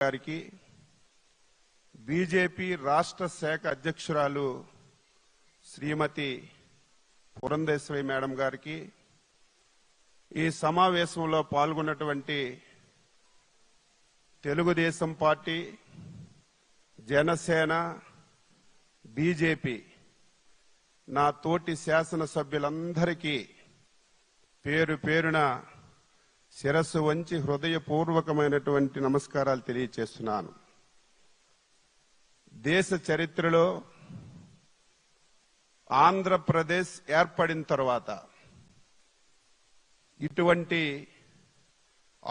గారికి, బీజేపీ రాష్ట్ర శాఖ అధ్యక్షురాలు శ్రీమతి పురంధేశ్వరి మేడం గారికి, ఈ సమావేశంలో పాల్గొన్నటువంటి తెలుగుదేశం పార్టీ, జనసేన, బీజేపీ నా తోటి శాసనసభ్యులందరికీ పేరు పేరున శిరస్సు వంచి హృదయపూర్వకమైనటువంటి నమస్కారాలు తెలియజేస్తున్నాను. దేశ చరిత్రలో ఆంధ్రప్రదేశ్ ఏర్పడిన తర్వాత ఇటువంటి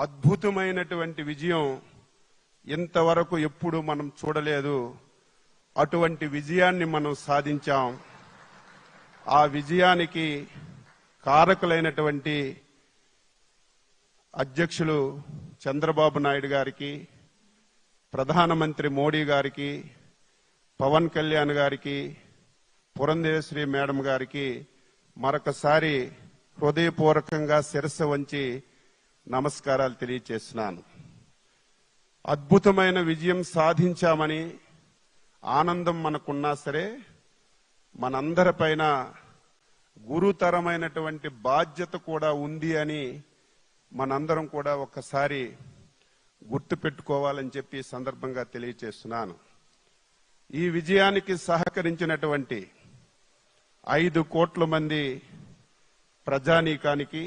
అద్భుతమైనటువంటి విజయం ఇంతవరకు ఎప్పుడు మనం చూడలేదు. అటువంటి విజయాన్ని మనం సాధించాం. ఆ విజయానికి కారకులైనటువంటి అధ్యక్షులు చంద్రబాబు నాయుడు గారికి, ప్రధానమంత్రి మోడీ గారికి, పవన్ కళ్యాణ్ గారికి, పురంధేశ్వరి మేడం గారికి మరొకసారి హృదయపూర్వకంగా శిరస్సు వంచి నమస్కారాలు తెలియజేస్తున్నాను. అద్భుతమైన విజయం సాధించామని ఆనందం మనకున్నా సరే, మనందరిపైన గురుతరమైనటువంటి బాధ్యత కూడా ఉంది అని మనందరం కూడా ఒక్కసారి గుర్తుపెట్టుకోవాలని చెప్పి సందర్భంగా తెలియజేస్తున్నాను. ఈ విజయానికి సహకరించినటువంటి 5 కోట్ల మంది ప్రజానీకానికి,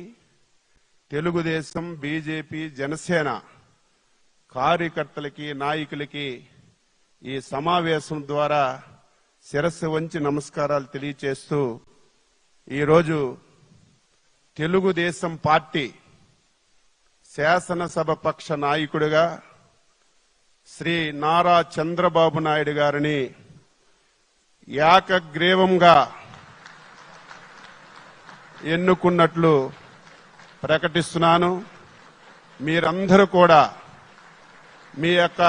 తెలుగుదేశం, బీజేపీ, జనసేన కార్యకర్తలకి, నాయకులకి ఈ సమావేశం ద్వారా శిరస్సు వంచి నమస్కారాలు తెలియజేస్తూ, ఈరోజు తెలుగుదేశం పార్టీ శాసనసభ పక్ష నాయకుడిగా శ్రీ నారా చంద్రబాబు నాయుడు గారిని ఏకగ్రీవంగా ఎన్నుకున్నట్లు ప్రకటిస్తున్నాను. మీరందరూ కూడా మీ యొక్క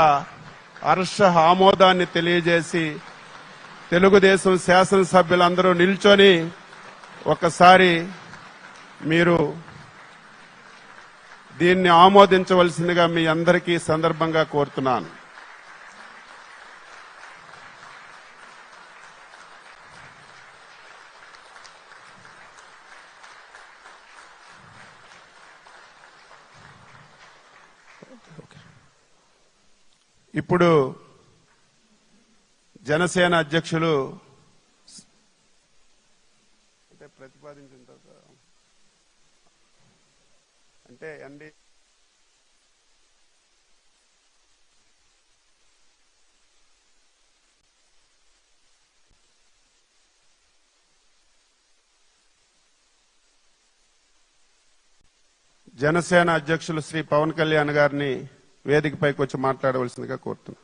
హర్ష ఆమోదాన్ని తెలియజేసి, తెలుగుదేశం శాసనసభ్యులందరూ నిల్చొని ఒకసారి మీరు దీన్ని ఆమోదించవలసిందిగా మీ అందరికీ సందర్భంగా కోరుతున్నాను. ఇప్పుడు జనసేన అధ్యక్షులు ప్రతిపాదించిన అంటే అండి జనసేన అధ్యక్షులు శ్రీ పవన్ కళ్యాణ్ గారిని వేదికపైకి వచ్చి మాట్లాడవలసిందిగా కోరుతున్నాను.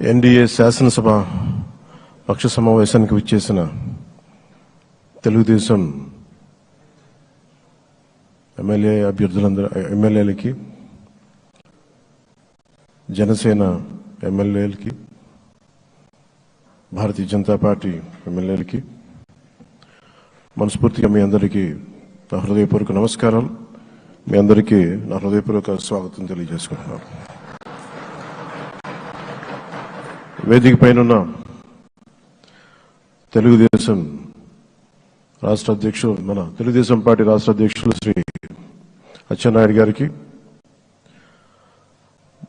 ఎన్డీఏ శాసనసభ పక్ష సమావేశానికి విచ్చేసిన తెలుగుదేశం ఎమ్మెల్యేలకి, జనసేన ఎమ్మెల్యేలకి, భారతీయ జనతా పార్టీ ఎమ్మెల్యేలకి మనస్ఫూర్తిగా మీ అందరికీ నా హృదయపూర్వక నమస్కారాలు. మీ అందరికీ నా హృదయపూర్వక స్వాగతం తెలియజేసుకుంటున్నాను. వేదిక పైన తెలుగుదేశం రాష్ట్ర అధ్యక్షులు, మన తెలుగుదేశం పార్టీ రాష్ట్ర అధ్యక్షులు శ్రీ అచ్చెన్నాయుడు గారికి,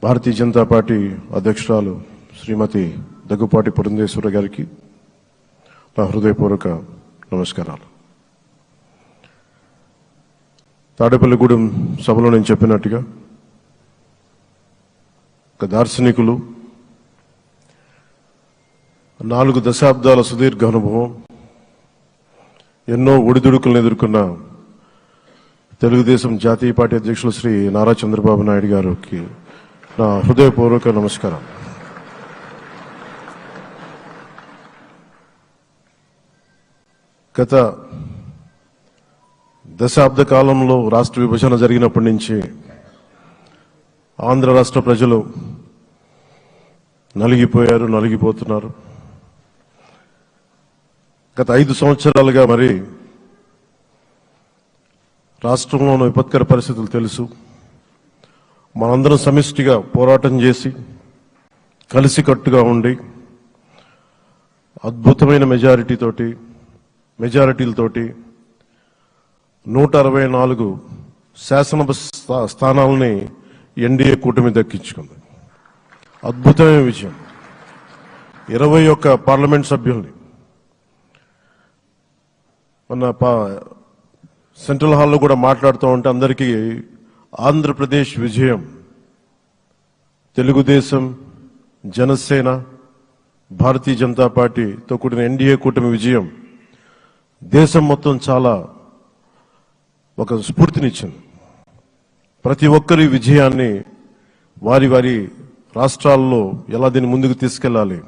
భారతీయ జనతా పార్టీ అధ్యక్షురాలు శ్రీమతి దగ్గుపాటి పురంధేశ్వర గారికి నా హృదయపూర్వక నమస్కారాలు. తాడేపల్లిగూడెం సభలో నేను చెప్పినట్టుగా ఒక దార్శనికులు, 4 దశాబ్దాల సుదీర్ఘ అనుభవం, ఎన్నో ఒడిదుడుకులను ఎదుర్కొన్న తెలుగుదేశం జాతీయ పార్టీ అధ్యక్షులు శ్రీ నారా చంద్రబాబు నాయుడు గారికి నా హృదయపూర్వక నమస్కారం. గత దశాబ్ద కాలంలో రాష్ట్ర విభజన జరిగినప్పటి నుంచి ఆంధ్ర రాష్ట్ర ప్రజలు నలిగిపోతున్నారు. గత 5 సంవత్సరాలుగా మరి రాష్ట్రంలోని విపత్కర పరిస్థితులు తెలుసు. మనందరం సమిష్టిగా పోరాటం చేసి కలిసికట్టుగా ఉండి అద్భుతమైన మెజారిటీలతోటి 164 శాసనసభ స్థానాలని ఎన్డీఏ కూటమి దక్కించుకుంది. అద్భుతమైన విజయం. 21 పార్లమెంట్ సభ్యుల్ని మొన్న సెంట్రల్ హాల్లో కూడా మాట్లాడుతూ ఉంటే అందరికీ ఆంధ్రప్రదేశ్ విజయం, తెలుగుదేశం, జనసేన, భారతీయ జనతా పార్టీతో కూడిన ఎన్డీఏ కూటమి విజయం దేశం మొత్తం చాలా ఒక స్ఫూర్తినిచ్చింది. ప్రతి ఒక్కరి విజయాన్ని వారి రాష్ట్రాల్లో ఎలా దీన్ని ముందుకు తీసుకెళ్లాలి,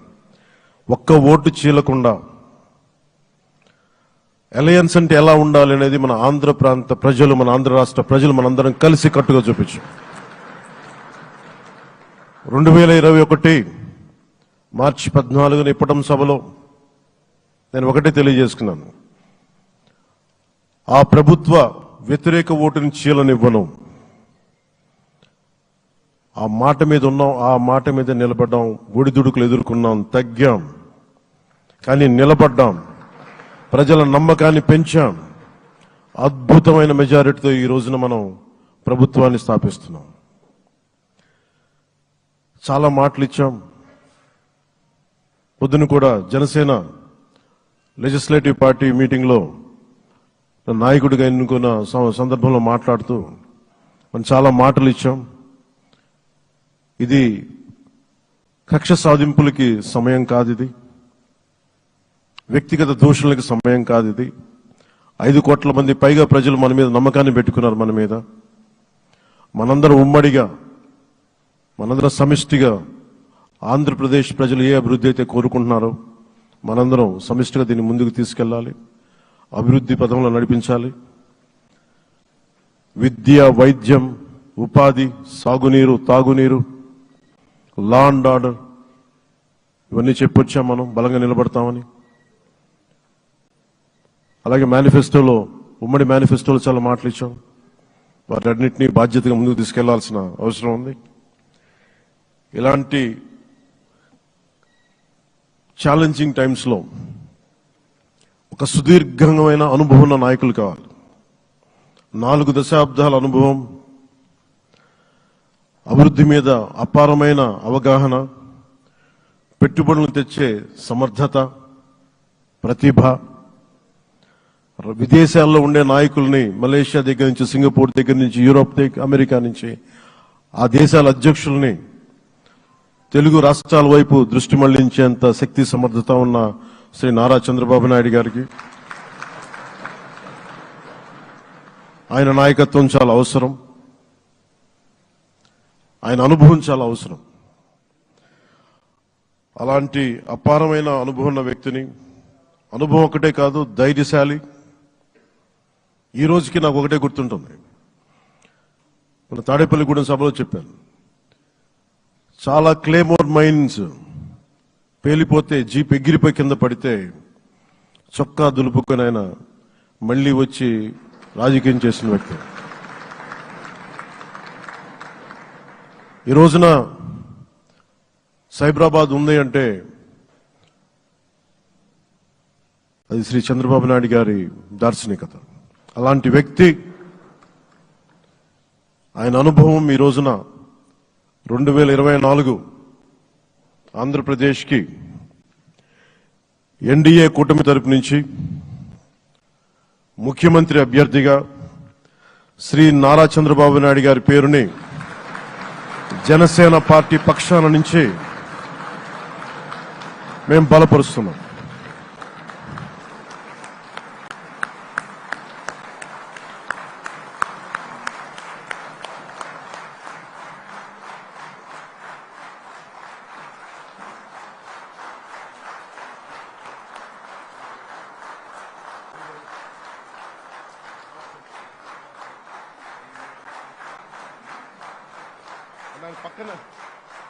ఒక్క ఓటు చీలకుండా అలయన్స్ అంటే ఎలా ఉండాలి అనేది మన ఆంధ్ర ప్రాంత ప్రజలు, మన ఆంధ్ర రాష్ట్ర ప్రజలు మనందరం కలిసి కట్టుగా చూపించాం. 2021 మార్చి 14 ఇప్పటం సభలో నేను ఒకటే తెలియజేసుకున్నాను, ఆ ప్రభుత్వ వ్యతిరేక ఓటుని చీలనివ్వను. ఆ మాట మీద ఉన్నాం, ఆ మాట మీద నిలబడ్డాం. ఒడిదుడుకులు ఎదుర్కొన్నాం, తగ్గాం, కానీ నిలబడ్డాం. ప్రజల నమ్మకాన్ని పెంచాం. అద్భుతమైన మెజారిటీతో ఈ రోజున మనం ప్రభుత్వాన్ని స్థాపిస్తున్నాం. చాలా మాటలు ఇచ్చాం. పొద్దున కూడా జనసేన లెజిస్లేటివ్ పార్టీ మీటింగ్లో నాయకుడిగా ఎన్నుకున్న సందర్భంలో మాట్లాడుతూ మనం చాలా మాటలు ఇచ్చాం. ఇది కక్ష సాధింపులకి సమయం కాదు, ఇది వ్యక్తిగత దూషణలకు సమయం కాదు. ఇది 5 కోట్ల మంది పైగా ప్రజలు మన మీద నమ్మకాన్ని పెట్టుకున్నారు. మన మీద మనందరం ఉమ్మడిగా, మనందరం సమిష్టిగా ఆంధ్రప్రదేశ్ ప్రజలు ఏ అభివృద్ధి అయితే కోరుకుంటున్నారో మనందరం సమిష్టిగా దీన్ని ముందుకు తీసుకెళ్లాలి, అభివృద్ధి పథంలో నడిపించాలి. విద్య, వైద్యం, ఉపాధి, సాగునీరు, తాగునీరు, లా అండ్ ఆర్డర్ ఇవన్నీ చెప్పొచ్చాం. మనం బలంగా నిలబడతామని. అలాగే మేనిఫెస్టోలో, ఉమ్మడి మేనిఫెస్టోలో చాలా మాటలు ఇచ్చాం. వాటన్నిటినీ బాధ్యతగా ముందుకు తీసుకెళ్లాల్సిన అవసరం ఉంది. ఇలాంటి ఛాలెంజింగ్ టైమ్స్లో ఒక సుదీర్ఘమైన అనుభవం ఉన్న నాయకులు కావాలి. 4 దశాబ్దాల అనుభవం, అభివృద్ధి మీద అపారమైన అవగాహన, పెట్టుబడులను తెచ్చే సమర్థత, ప్రతిభ. విదేశాల్లో ఉండే నాయకుల్ని, మలేషియా దగ్గర నుంచి, సింగపూర్ దగ్గర నుంచి, యూరోప్ దగ్గర, అమెరికా నుంచి, ఆ దేశాల అధ్యక్షుల్ని తెలుగు రాష్ట్రాల వైపు దృష్టి మళ్లించేంత శక్తి సమర్థత ఉన్న శ్రీ నారా చంద్రబాబు నాయుడు గారికి ఆయన నాయకత్వం చాలా అవసరం, ఆయన అనుభవం చాలా అవసరం. అలాంటి అపారమైన అనుభవం ఉన్న వ్యక్తిని, అనుభవం ఒకటే కాదు, ధైర్యశాలి. ఈ రోజుకి నాకు ఒకటే గుర్తుంటుంది. మన తాడేపల్లిగూడెం సభలో చెప్పాను, చాలా క్లేమోర్ మైన్స్ పేలిపోతే జీప్ ఎగిరిపోయి కింద పడితే చొక్కా దులుపుకొని ఆయన మళ్లీ వచ్చి రాజకీయం చేసిన వ్యక్తి. ఈ రోజున సైబరాబాద్ ఉంది అంటే అది శ్రీ చంద్రబాబు నాయుడు గారి దార్శనికత. అలాంటి వ్యక్తి, ఆయన అనుభవం ఈ రోజున 2024 ఆంధ్రప్రదేశ్కి ఎన్డీఏ కూటమి తరపు నుంచి ముఖ్యమంత్రి అభ్యర్థిగా శ్రీ నారా చంద్రబాబు నాయుడు గారి పేరుని జనసేన పార్టీ పక్షాన నుంచి మేము బలపరుస్తున్నాం.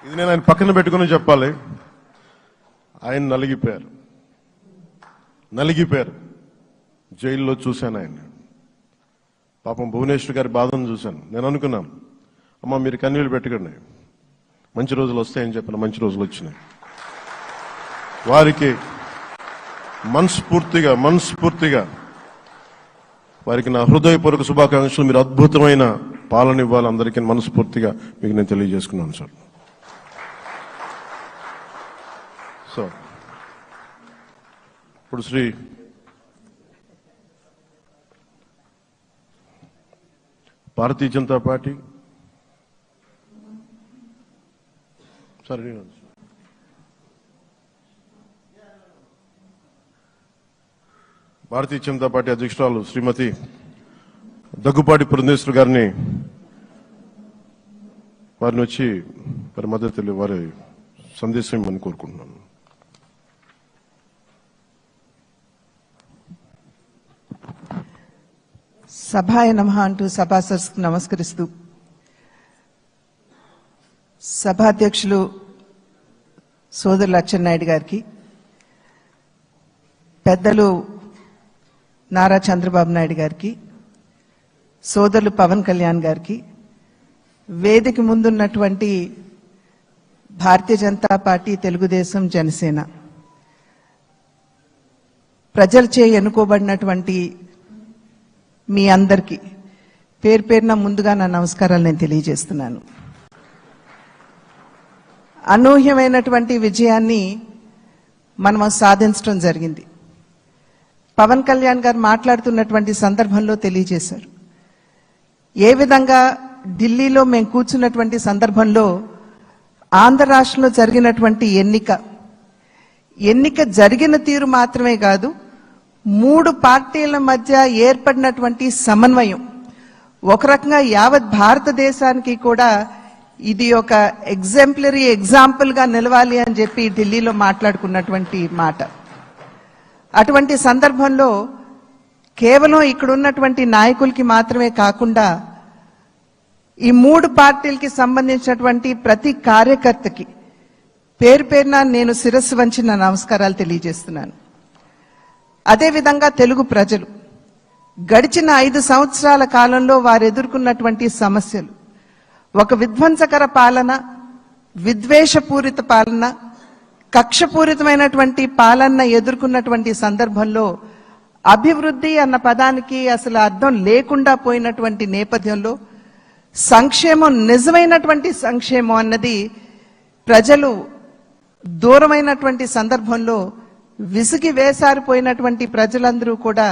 ఇది నేను ఆయన పక్కన పెట్టుకుని చెప్పాలి. ఆయన నలిగిపోయారు. జైల్లో చూశాను ఆయన. పాపం భువనేశ్వర్ గారి బాధను చూశాను. నేను అనుకున్నాను, అమ్మ మీరు కన్నీళ్ళు పెట్టకండి, మంచి రోజులు వస్తాయని చెప్పిన మంచి రోజులు వచ్చినాయి. వారికి మనస్ఫూర్తిగా వారికి నా హృదయపూర్వక శుభాకాంక్షలు. మీరు అద్భుతమైన పాలన ఇవ్వాలి అందరికీ మనస్ఫూర్తిగా మీకు నేను తెలియజేసుకున్నాను సార్. సో ఇప్పుడు శ్రీ భారతీయ జనతా పార్టీ అధ్యక్షురాలు శ్రీమతి దగ్గుపాటి పురంధేశ్వరి గారిని వచ్చి వారి మద్దతు వారి సందేశం ఇవ్వమని కోరుకుంటున్నాను. సభాయ నమః అంటూ సభాసదస్సుకు నమస్కరిస్తూ, సభాధ్యక్షులు సోదరులు అచ్చెన్నాయుడు గారికి, పెద్దలు నారా చంద్రబాబు నాయుడు గారికి, సోదరులు పవన్ కళ్యాణ్ గారికి, వేదిక ముందున్నటువంటి భారతీయ జనతా పార్టీ, తెలుగుదేశం, జనసేన ప్రజలచే ఎన్నుకోబడినటువంటి మీ అందరికీ పేరు పేరున ముందుగా నా నమస్కారాలు నేను తెలియజేస్తున్నాను. అనూహ్యమైనటువంటి విజయాన్ని మనం సాధించడం జరిగింది. పవన్ కళ్యాణ్ గారు మాట్లాడుతున్నటువంటి సందర్భంలో తెలియజేశారు, ఏ విధంగా ఢిల్లీలో మేము కూర్చున్నటువంటి సందర్భంలో ఆంధ్ర రాష్ట్రంలో జరిగినటువంటి ఎన్నిక జరిగిన తీరు మాత్రమే కాదు, 3 పార్టీల మధ్య ఏర్పడినటువంటి సమన్వయం ఒక రకంగా యావత్ భారతదేశానికి కూడా ఇది ఒక ఎగ్జాంపుల్ గా నిలవాలి అని చెప్పి ఢిల్లీలో మాట్లాడుకున్నటువంటి మాట. అటువంటి సందర్భంలో కేవలం ఇక్కడ ఉన్నటువంటి నాయకులకి మాత్రమే కాకుండా ఈ 3 పార్టీలకి సంబంధించినటువంటి ప్రతి కార్యకర్తకి పేరు పేరున నేను శిరస్సు వంచి నా నమస్కారాలు తెలియజేస్తున్నాను. అదేవిధంగా తెలుగు ప్రజలు గడిచిన 5 సంవత్సరాల కాలంలో వారు ఎదుర్కొన్నటువంటి సమస్యలు, ఒక విధ్వంసకర పాలన, విద్వేషపూరిత పాలన, కక్షపూరితమైనటువంటి పాలన ఎదుర్కొన్నటువంటి సందర్భంలో అభివృద్ధి అన్న పదానికి అసలు అర్థం లేకుండా పోయినటువంటి నేపథ్యంలో సంక్షేమం, నిజమైనటువంటి సంక్షేమం అన్నది ప్రజలు దూరమైనటువంటి సందర్భంలో విసిగి వేసారిపోయినటువంటి ప్రజలందరూ కూడా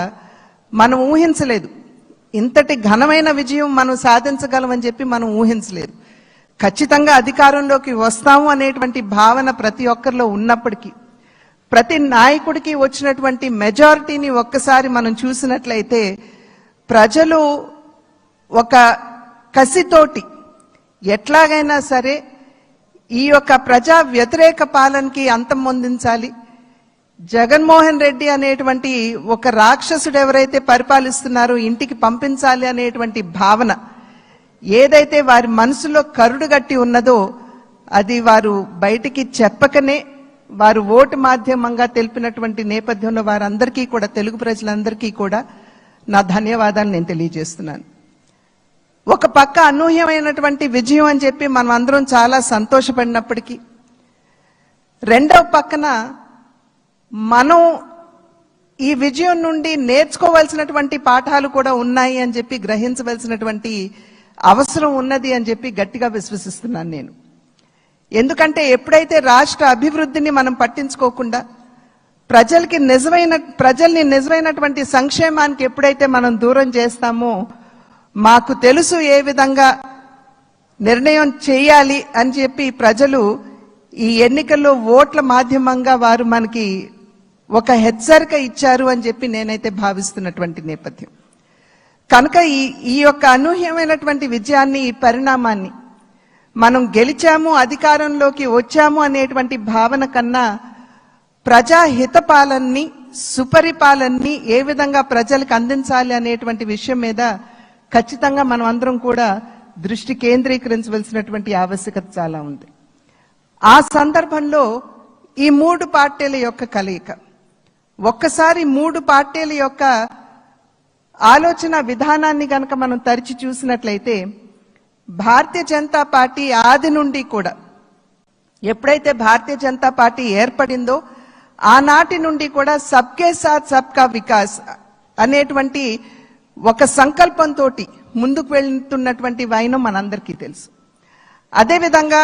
మనం ఊహించలేదు. ఇంతటి ఘనమైన విజయం మనం సాధించగలమని చెప్పి మనం ఊహించలేదు. ఖచ్చితంగా అధికారంలోకి వస్తాము అనేటువంటి భావన ప్రతి ఒక్కరిలో ఉన్నప్పటికీ, ప్రతి నాయకుడికి వచ్చినటువంటి మెజారిటీని ఒక్కసారి మనం చూసినట్లయితే ప్రజలు ఒక కసితోటి ఎట్లాగైనా సరే ఈ యొక్క ప్రజా వ్యతిరేక పాలనకి అంతం పొందించాలి. జగన్మోహన్ రెడ్డి అనేటువంటి ఒక రాక్షసుడు ఎవరైతే పరిపాలిస్తున్నారో ఇంటికి పంపించాలి అనేటువంటి భావన ఏదైతే వారి మనసులో కరుడుగట్టి ఉన్నదో అది వారు బయటికి చెప్పకనే వారు ఓటు మాధ్యమంగా తెలిపినటువంటి నేపథ్యంలో వారందరికీ కూడా, తెలుగు ప్రజలందరికీ కూడా నా ధన్యవాదాలు నేను తెలియజేస్తున్నాను. ఒక పక్క అనూహ్యమైనటువంటి విజయం అని చెప్పి మనం అందరం చాలా సంతోషపడినప్పటికీ, రెండవ పక్కన మనం ఈ విజయం నుండి నేర్చుకోవాల్సినటువంటి పాఠాలు కూడా ఉన్నాయి అని చెప్పి గ్రహించవలసినటువంటి అవసరం ఉన్నది అని చెప్పి గట్టిగా విశ్వసిస్తున్నాను నేను. ఎందుకంటే ఎప్పుడైతే రాష్ట్ర అభివృద్ధిని మనం పట్టించుకోకుండా ప్రజల్ని నిజమైనటువంటి సంక్షేమానికి ఎప్పుడైతే మనం దూరం చేస్తామో, మాకు తెలుసు ఏ విధంగా నిర్ణయం చేయాలి అని చెప్పి ప్రజలు ఈ ఎన్నికల్లో ఓట్ల మాధ్యమంగా వారు మనకి ఒక హెచ్చరిక ఇచ్చారు అని చెప్పి నేనైతే భావిస్తున్నటువంటి నేపథ్యం. కనుక ఈ యొక్క అనూహ్యమైనటువంటి విజయాన్ని, ఈ పరిణామాన్ని మనం గెలిచాము, అధికారంలోకి వచ్చాము అనేటువంటి భావన కన్నా ప్రజాహిత పాలనని, సుపరిపాలనని ఏ విధంగా ప్రజలకు అందించాలి అనేటువంటి విషయం మీద ఖచ్చితంగా మనం అందరం కూడా దృష్టి కేంద్రీకరించవలసినటువంటి ఆవశ్యకత చాలా ఉంది. ఆ సందర్భంలో ఈ మూడు పార్టీల యొక్క కలయిక, ఒక్కసారి మూడు పార్టీల యొక్క ఆలోచన విధానాన్ని గనక మనం తరిచి చూసినట్లయితే, భారతీయ జనతా పార్టీ ఆది నుండి కూడా, ఎప్పుడైతే భారతీయ జనతా పార్టీ ఏర్పడిందో ఆనాటి నుండి కూడా సబ్కే సాత్ సబ్కా వికాస్ అనేటువంటి ఒక సంకల్పంతో ముందుకు వెళ్తున్నటువంటి వైనం మనందరికీ తెలుసు. అదేవిధంగా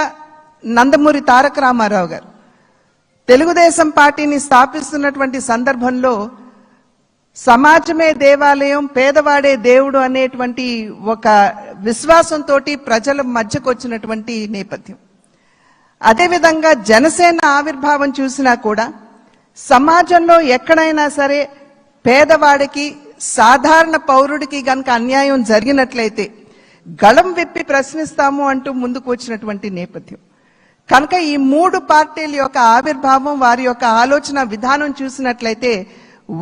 నందమూరి తారక రామారావు గారు తెలుగుదేశం పార్టీని స్థాపిస్తున్నటువంటి సందర్భంలో సమాజమే దేవాలయం, పేదవాడే దేవుడు అనేటువంటి ఒక విశ్వాసంతో ప్రజల మధ్యకు వచ్చినటువంటి నేపథ్యం. అదేవిధంగా జనసేన ఆవిర్భావం చూసినా కూడా సమాజంలో ఎక్కడైనా సరే పేదవాడికి, సాధారణ పౌరుడికి గనక అన్యాయం జరిగినట్లయితే గళం విప్పి ప్రశ్నిస్తాము అంటూ ముందుకు వచ్చినటువంటి నేపథ్యం. కనుక ఈ మూడు పార్టీల యొక్క ఆవిర్భావం, వారి యొక్క ఆలోచన విధానం చూసినట్లయితే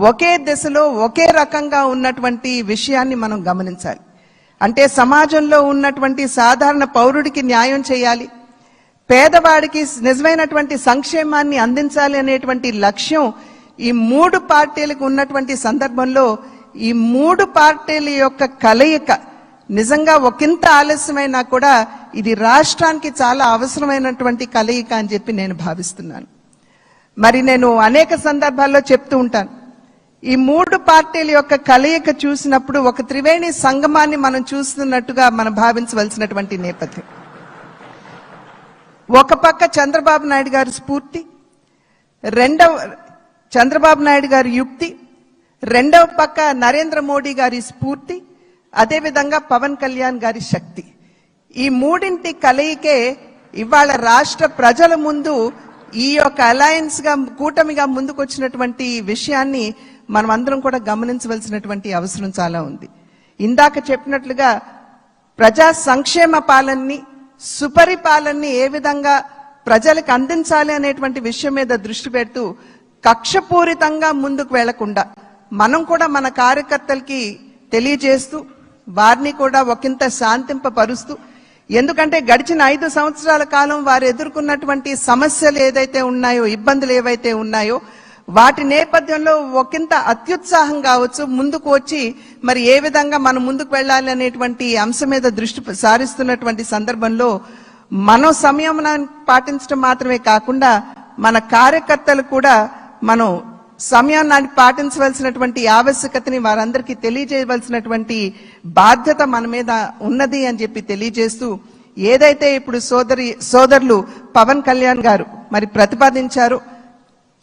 ఒకే దిశలో ఒకే రకంగా ఉన్నటువంటి విషయాన్ని మనం గమనించాలి. అంటే సమాజంలో ఉన్నటువంటి సాధారణ పౌరుడికి న్యాయం చేయాలి, పేదవాడికి నిజమైనటువంటి సంక్షేమాన్ని అందించాలి అనేటువంటి లక్ష్యం ఈ మూడు పార్టీలకు ఉన్నటువంటి సందర్భంలో ఈ మూడు పార్టీల యొక్క కలయిక నిజంగా ఒకంత ఆలస్యమైనా కూడా ఇది రాష్ట్రానికి చాలా అవసరమైనటువంటి కలయిక అని చెప్పి నేను భావిస్తున్నాను. మరి నేను అనేక సందర్భాల్లో చెప్తూ ఉంటాను, ఈ మూడు పార్టీల యొక్క కలయిక చూసినప్పుడు ఒక త్రివేణి సంగమాన్ని మనం చూస్తున్నట్టుగా మనం భావించవలసినటువంటి నేపథ్యం. ఒక పక్క చంద్రబాబు నాయుడు గారి స్ఫూర్తి, చంద్రబాబు నాయుడు గారి యుక్తి, రెండవ పక్క నరేంద్ర మోడీ గారి స్ఫూర్తి, అదేవిధంగా పవన్ కళ్యాణ్ గారి శక్తి. ఈ మూడింటి కలయికే ఇవాళ రాష్ట్ర ప్రజల ముందు ఈ యొక్క అలయన్స్ గా, కూటమిగా ముందుకు వచ్చినటువంటి విషయాన్ని మనం అందరం కూడా గమనించవలసినటువంటి అవసరం చాలా ఉంది. ఇందాక చెప్పినట్లుగా ప్రజా సంక్షేమ పాలనని, సుపరిపాలనని ఏ విధంగా ప్రజలకు అందించాలి అనేటువంటి విషయం మీద దృష్టి పెడుతూ కక్షపూరితంగా ముందుకు వెళ్లకుండా మనం కూడా మన కార్యకర్తలకి తెలియజేస్తూ వారిని కూడా ఒకంత శాంతింపపరుస్తూ, ఎందుకంటే గడిచిన 5 సంవత్సరాల కాలం వారు ఎదుర్కొన్నటువంటి సమస్యలు ఏదైతే ఉన్నాయో, ఇబ్బందులు ఏవైతే ఉన్నాయో వాటి నేపథ్యంలో ఒకంత అత్యుత్సాహం కావచ్చు ముందుకు వచ్చి మరి ఏ విధంగా మనం ముందుకు వెళ్ళాలి అనేటువంటి అంశం మీద దృష్టి సారిస్తున్నటువంటి సందర్భంలో మనం సంయమనాన్ని పాటించడం మాత్రమే కాకుండా మన కార్యకర్తలు కూడా మనం సమయాన్ని పాటించవలసినటువంటి ఆవశ్యకతని వారందరికీ తెలియజేయవలసినటువంటి బాధ్యత మన మీద ఉన్నది అని చెప్పి తెలియజేస్తూ, ఏదైతే ఇప్పుడు సోదరులు పవన్ కళ్యాణ్ గారు మరి ప్రతిపాదించారో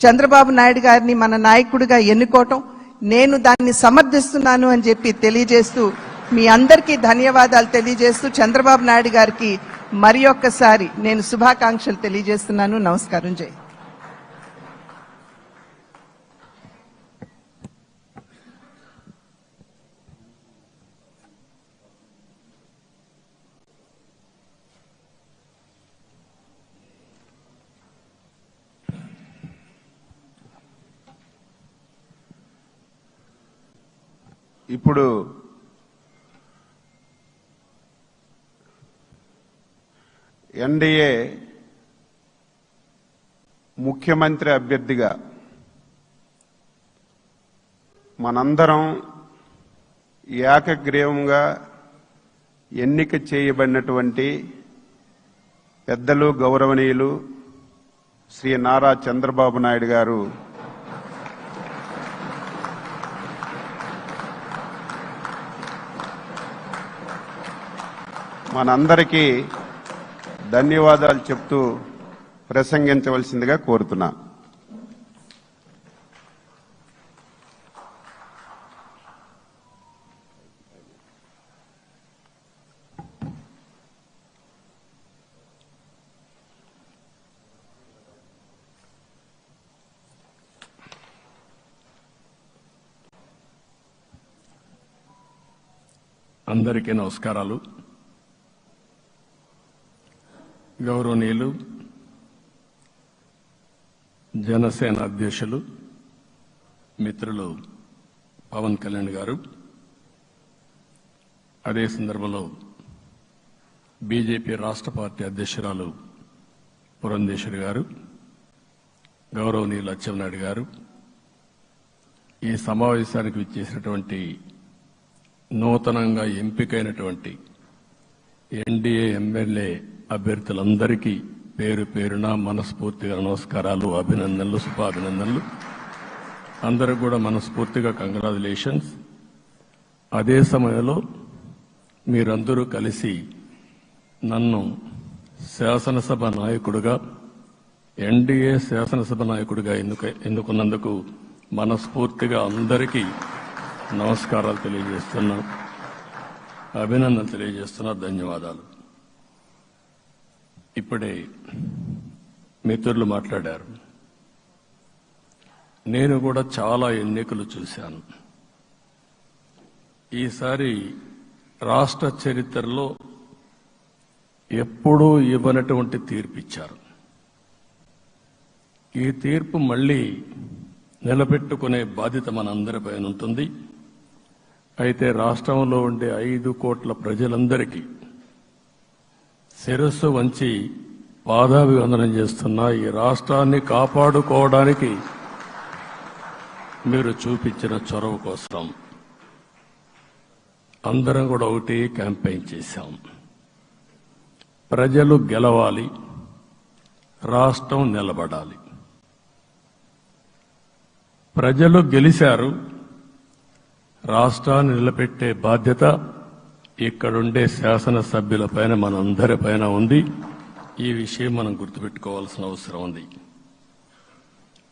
చంద్రబాబు నాయుడు గారిని మన నాయకుడిగా ఎన్నుకోవటం, నేను దాన్ని సమర్థిస్తున్నాను అని చెప్పి తెలియజేస్తూ మీ అందరికీ ధన్యవాదాలు తెలియజేస్తూ చంద్రబాబు నాయుడు గారికి మరి ఒక్కసారి నేను శుభాకాంక్షలు తెలియజేస్తున్నాను. నమస్కారం. జై. ఇప్పుడు ఎన్డీఏ ముఖ్యమంత్రి అభ్యర్థిగా మనందరం ఏకగ్రీవంగా ఎన్నిక చేయబడినటువంటి పెద్దలు గౌరవనీయులు శ్రీ నారా చంద్రబాబు నాయుడు గారు మనందరికీ ధన్యవాదాలు చెప్తూ ప్రసంగించవలసిందిగా కోరుతున్నా. అందరికీ నమస్కారాలు. గౌరవనీయులు జనసేన అధ్యక్షులు మిత్రులు పవన్ కళ్యాణ్ గారు, అదే సందర్భంలో బీజేపీ రాష్ట్ర పార్టీ అధ్యక్షురాలు పురంధేశ్వరి గారు, గౌరవనీయులు అచ్చెన్నాయుడు గారు, ఈ సమావేశానికి విచ్చేసినటువంటి నూతనంగా ఎంపికైనటువంటి ఎన్డీఏ ఎమ్మెల్యే అభ్యర్థులందరికీ పేరు పేరున మనస్ఫూర్తిగా నమస్కారాలు, అభినందనలు, శుభాభినందనలు. అందరూ కూడా మనస్ఫూర్తిగా కంగ్రాచులేషన్స్. అదే సమయంలో మీరందరూ కలిసి నన్ను శాసనసభ నాయకుడిగా, ఎన్డీఏ శాసనసభ నాయకుడిగా ఎన్నుకున్నందుకు మనస్ఫూర్తిగా అందరికీ నమస్కారాలు తెలియజేస్తున్నా, అభినందనలు తెలియజేస్తున్నా, ధన్యవాదాలు. ఇప్పుడే మిత్రులు మాట్లాడారు. నేను కూడా చాలా ఎన్నికలు చూశాను. ఈసారి రాష్ట్ర చరిత్రలో ఎప్పుడూ ఇవ్వనటువంటి తీర్పు ఇచ్చారు. ఈ తీర్పు మళ్లీ నిలబెట్టుకునే బాధ్యత మనందరిపైన ఉంటుంది. అయితే రాష్ట్రంలో ఉండే 5 కోట్ల ప్రజలందరికీ శిరస్సు వంచి పాదాభివందనం చేస్తున్నా. ఈ రాష్ట్రాన్ని కాపాడుకోవడానికి మీరు చూపించిన చొరవ కోసం అందరం కూడా ఒకటి క్యాంపెయిన్ చేశాం. ప్రజలు గెలవాలి, రాష్ట్రం నిలబడాలి. ప్రజలు గెలిచారు. రాష్ట్రాన్ని నిలబెట్టే బాధ్యత ఇక్కడుండే శాసనసభ్యులపైన, మనందరిపైన ఉంది. ఈ విషయం మనం గుర్తుపెట్టుకోవాల్సిన అవసరం ఉంది.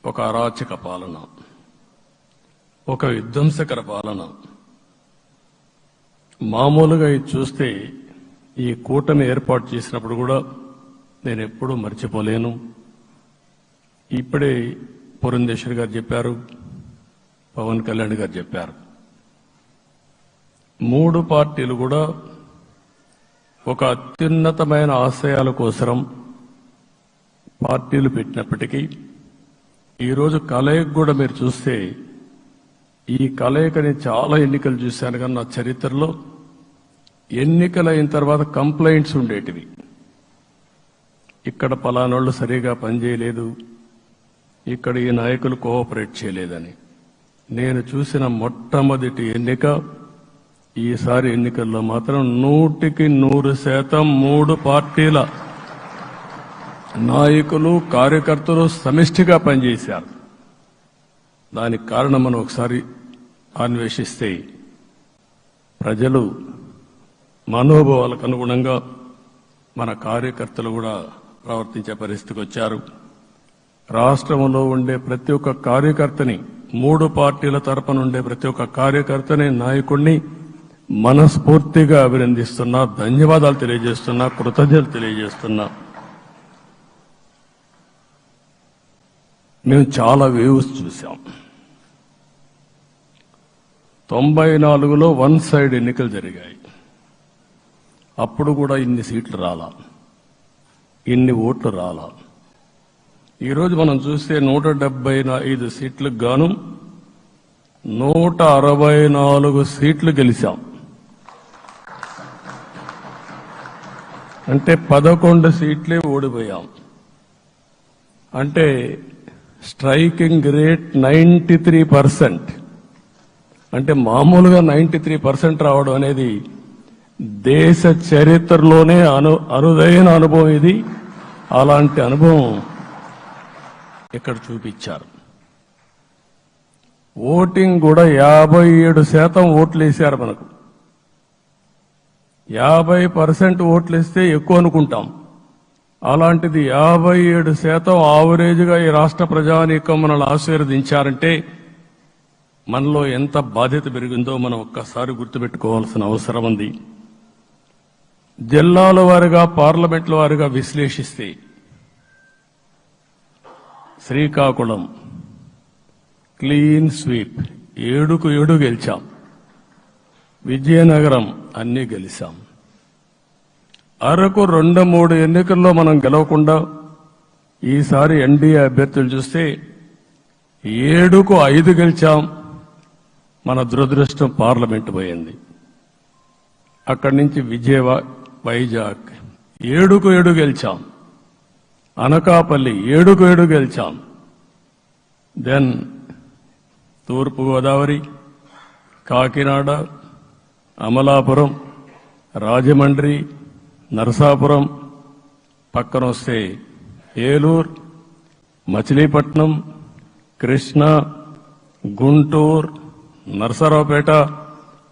ఒక అరాచక పాలన, ఒక విధ్వంసకర పాలన. మామూలుగా ఇది చూస్తే ఈ కూటమి ఏర్పాటు చేసినప్పుడు కూడా నేను ఎప్పుడూ మర్చిపోలేను. ఇప్పుడే పురంధేశ్వరి గారు చెప్పారు, పవన్ కళ్యాణ్ గారు చెప్పారు. 3 పార్టీలు కూడా ఒక అత్యున్నతమైన ఆశయాల కోసం పార్టీలు పెట్టినప్పటికీ ఈరోజు కలయిక కూడా మీరు చూస్తే, ఈ కలయికని చాలా ఎన్నికలు చూశాను కానీ నా చరిత్రలో ఎన్నికలైన తర్వాత కంప్లైంట్స్ ఉండేటివి. ఇక్కడ పలానోళ్ళు సరిగా పనిచేయలేదు, ఇక్కడ ఈ నాయకులు కోఆపరేట్ చేయలేదని. నేను చూసిన మొట్టమొదటి ఎన్నిక, ఈసారి ఎన్నికల్లో మాత్రం 100కి 100% 3 పార్టీల నాయకులు, కార్యకర్తలు సమిష్టిగా పనిచేశారు. దానికి కారణం మనం ఒకసారి అన్వేషిస్తే, ప్రజలు మనోభావాలకు అనుగుణంగా మన కార్యకర్తలు కూడా ప్రవర్తించే పరిస్థితికి వచ్చారు. రాష్ట్రంలో ఉండే ప్రతి ఒక్క కార్యకర్తని, 3 పార్టీల తరపున ఉండే ప్రతి ఒక్క కార్యకర్తని, నాయకుడిని మనస్ఫూర్తిగా అభినందిస్తున్నా, ధన్యవాదాలు తెలియజేస్తున్నా, కృతజ్ఞతలు తెలియజేస్తున్నా. మేము చాలా వేవ్స్ చూశాం. 94లో 1 సైడ్ ఎన్నికలు జరిగాయి. అప్పుడు కూడా ఇన్ని సీట్లు రాలా, ఇన్ని ఓట్లు రాలా. ఈరోజు మనం చూస్తే 175 సీట్లకు గాను 164 సీట్లు గెలిచాం. అంటే 11 సీట్లే ఓడిపోయాం. అంటే స్ట్రైకింగ్ రేట్ 93%. అంటే మామూలుగా 93% రావడం అనేది దేశ చరిత్రలోనే అరుదైన అనుభవం ఇది. అలాంటి అనుభవం ఇక్కడ చూపించారు. ఓటింగ్ కూడా 57% ఓట్లు వేశారు. మనకు 50% ఓట్లు వేస్తే ఎక్కువ అనుకుంటాం. అలాంటిది 57% ఆవరేజ్గా ఈ రాష్ట్ర ప్రజానీకం మనల్ని ఆశీర్వదించారంటే మనలో ఎంత బాధ్యత పెరిగిందో మనం ఒక్కసారి గుర్తుపెట్టుకోవాల్సిన అవసరం ఉంది. జిల్లాల వారిగా, పార్లమెంట్ల వారిగా విశ్లేషిస్తే శ్రీకాకుళం క్లీన్ స్వీప్ 7కు 7 గెలిచాం. విజయనగరం అన్ని గెలిచాం. అరకు 2-3 ఎన్నికల్లో మనం గెలవకుండా ఈసారి ఎన్డీఏ అభ్యర్థులు చూస్తే 7కు 5 గెలిచాం. మన దురదృష్టం పార్లమెంట్ పోయింది. అక్కడి నుంచి వైజాగ్ 7కు 7 గెలిచాం. అనకాపల్లి 7కు 7 గెలిచాం. దెన్ తూర్పుగోదావరి, కాకినాడ, అమలాపురం, రాజమండ్రి, నరసాపురం, పక్కన వస్తే ఏలూరు, మచిలీపట్నం, కృష్ణా, గుంటూరు, నరసరావుపేట,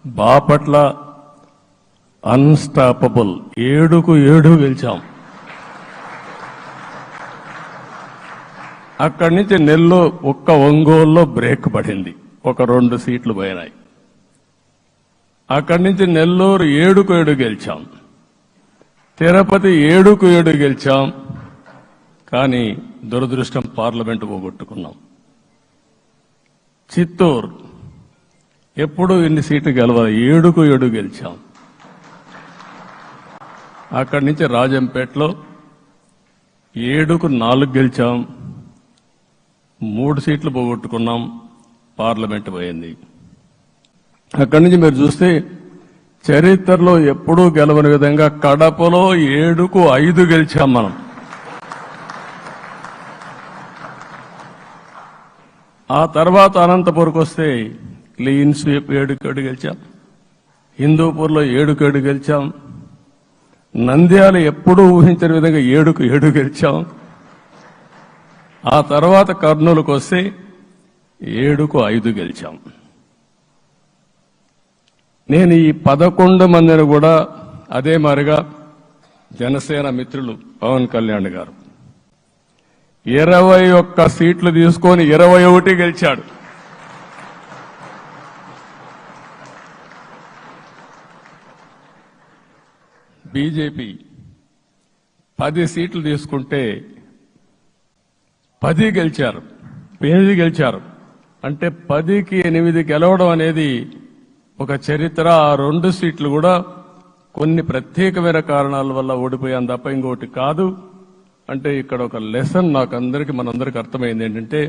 బాపట్ల అన్స్టాపబుల్ 7కు 7 గెలిచాం. అక్కడి నుంచి ఒంగోలులో బ్రేక్ పడింది. ఒక 2 సీట్లు పోయినాయి. అక్కడి నుంచి నెల్లూరు 7కు 7 గెలిచాం. తిరుపతి 7కు 7 గెలిచాం. కానీ దురదృష్టం పార్లమెంటు పోగొట్టుకున్నాం. చిత్తూరు ఎప్పుడు ఇన్ని సీట్లు గెలవాలి, 7కు 7 గెలిచాం. అక్కడి నుంచి రాజంపేటలో 7కు 4 గెలిచాం. 3 సీట్లు పోగొట్టుకున్నాం. పార్లమెంట్ పోయింది. అక్కడి నుంచి మీరు చూస్తే చరిత్రలో ఎప్పుడూ గెలవని విధంగా కడపలో 7కు 5 గెలిచాం మనం. ఆ తర్వాత అనంతపురంకి వస్తే క్లీన్ స్వీప్ 7కు 7 గెలిచాం. హిందూపూర్లో 7కు 7 గెలిచాం. నంద్యాల ఎప్పుడూ ఊహించని విధంగా 7కు 7 గెలిచాం. ఆ తర్వాత కర్నూలుకు వస్తే 7కు 5 గెలిచాం. నేను ఈ 11 మందిని కూడా అదే మారిగా జనసేన మిత్రులు పవన్ కళ్యాణ్ గారు 21 సీట్లు తీసుకొని 21 గెలిచాడు. బీజేపీ 10 సీట్లు తీసుకుంటే 10 గెలిచారు. 8 గెలిచారు. అంటే 10కి 8 గెలవడం అనేది ఒక చరిత్ర. ఆ 2 సీట్లు కూడా కొన్ని ప్రత్యేకమైన కారణాల వల్ల ఓడిపోయాను తప్ప ఇంకోటి కాదు. అంటే ఇక్కడ ఒక లెసన్ మనందరికీ అర్థమైంది ఏంటంటే,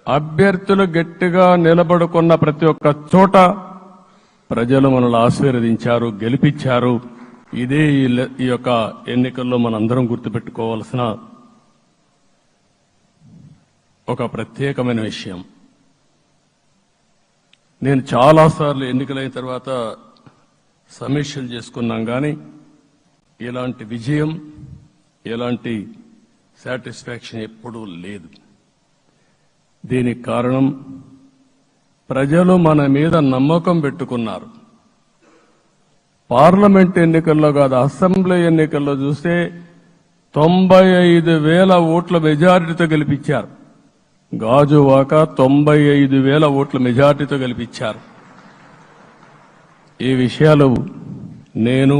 అభ్యర్థులు గట్టిగా నిలబడుకున్న ప్రతి ఒక్క చోట ప్రజలు మనల్ని ఆశీర్వదించారు, గెలిపించారు. ఇదే ఈ యొక్క ఎన్నికల్లో మనందరం గుర్తుపెట్టుకోవాల్సిన ఒక ప్రత్యేకమైన విషయం. నేను చాలాసార్లు ఎన్నికలైన తర్వాత సమీక్షలు చేసుకున్నాం, కానీ ఇలాంటి విజయం, ఎలాంటి సాటిస్ఫాక్షన్ ఎప్పుడూ లేదు. దీనికి కారణం ప్రజలు మన మీద నమ్మకం పెట్టుకున్నారు. పార్లమెంట్ ఎన్నికల్లో కాదు, అసెంబ్లీ ఎన్నికల్లో చూస్తే 95,000 ఓట్ల మెజారిటీతో గెలిపించారు. గాజువాక 95,000 ఓట్ల మెజారిటీతో గెలిపించారు. ఈ విషయాలు నేను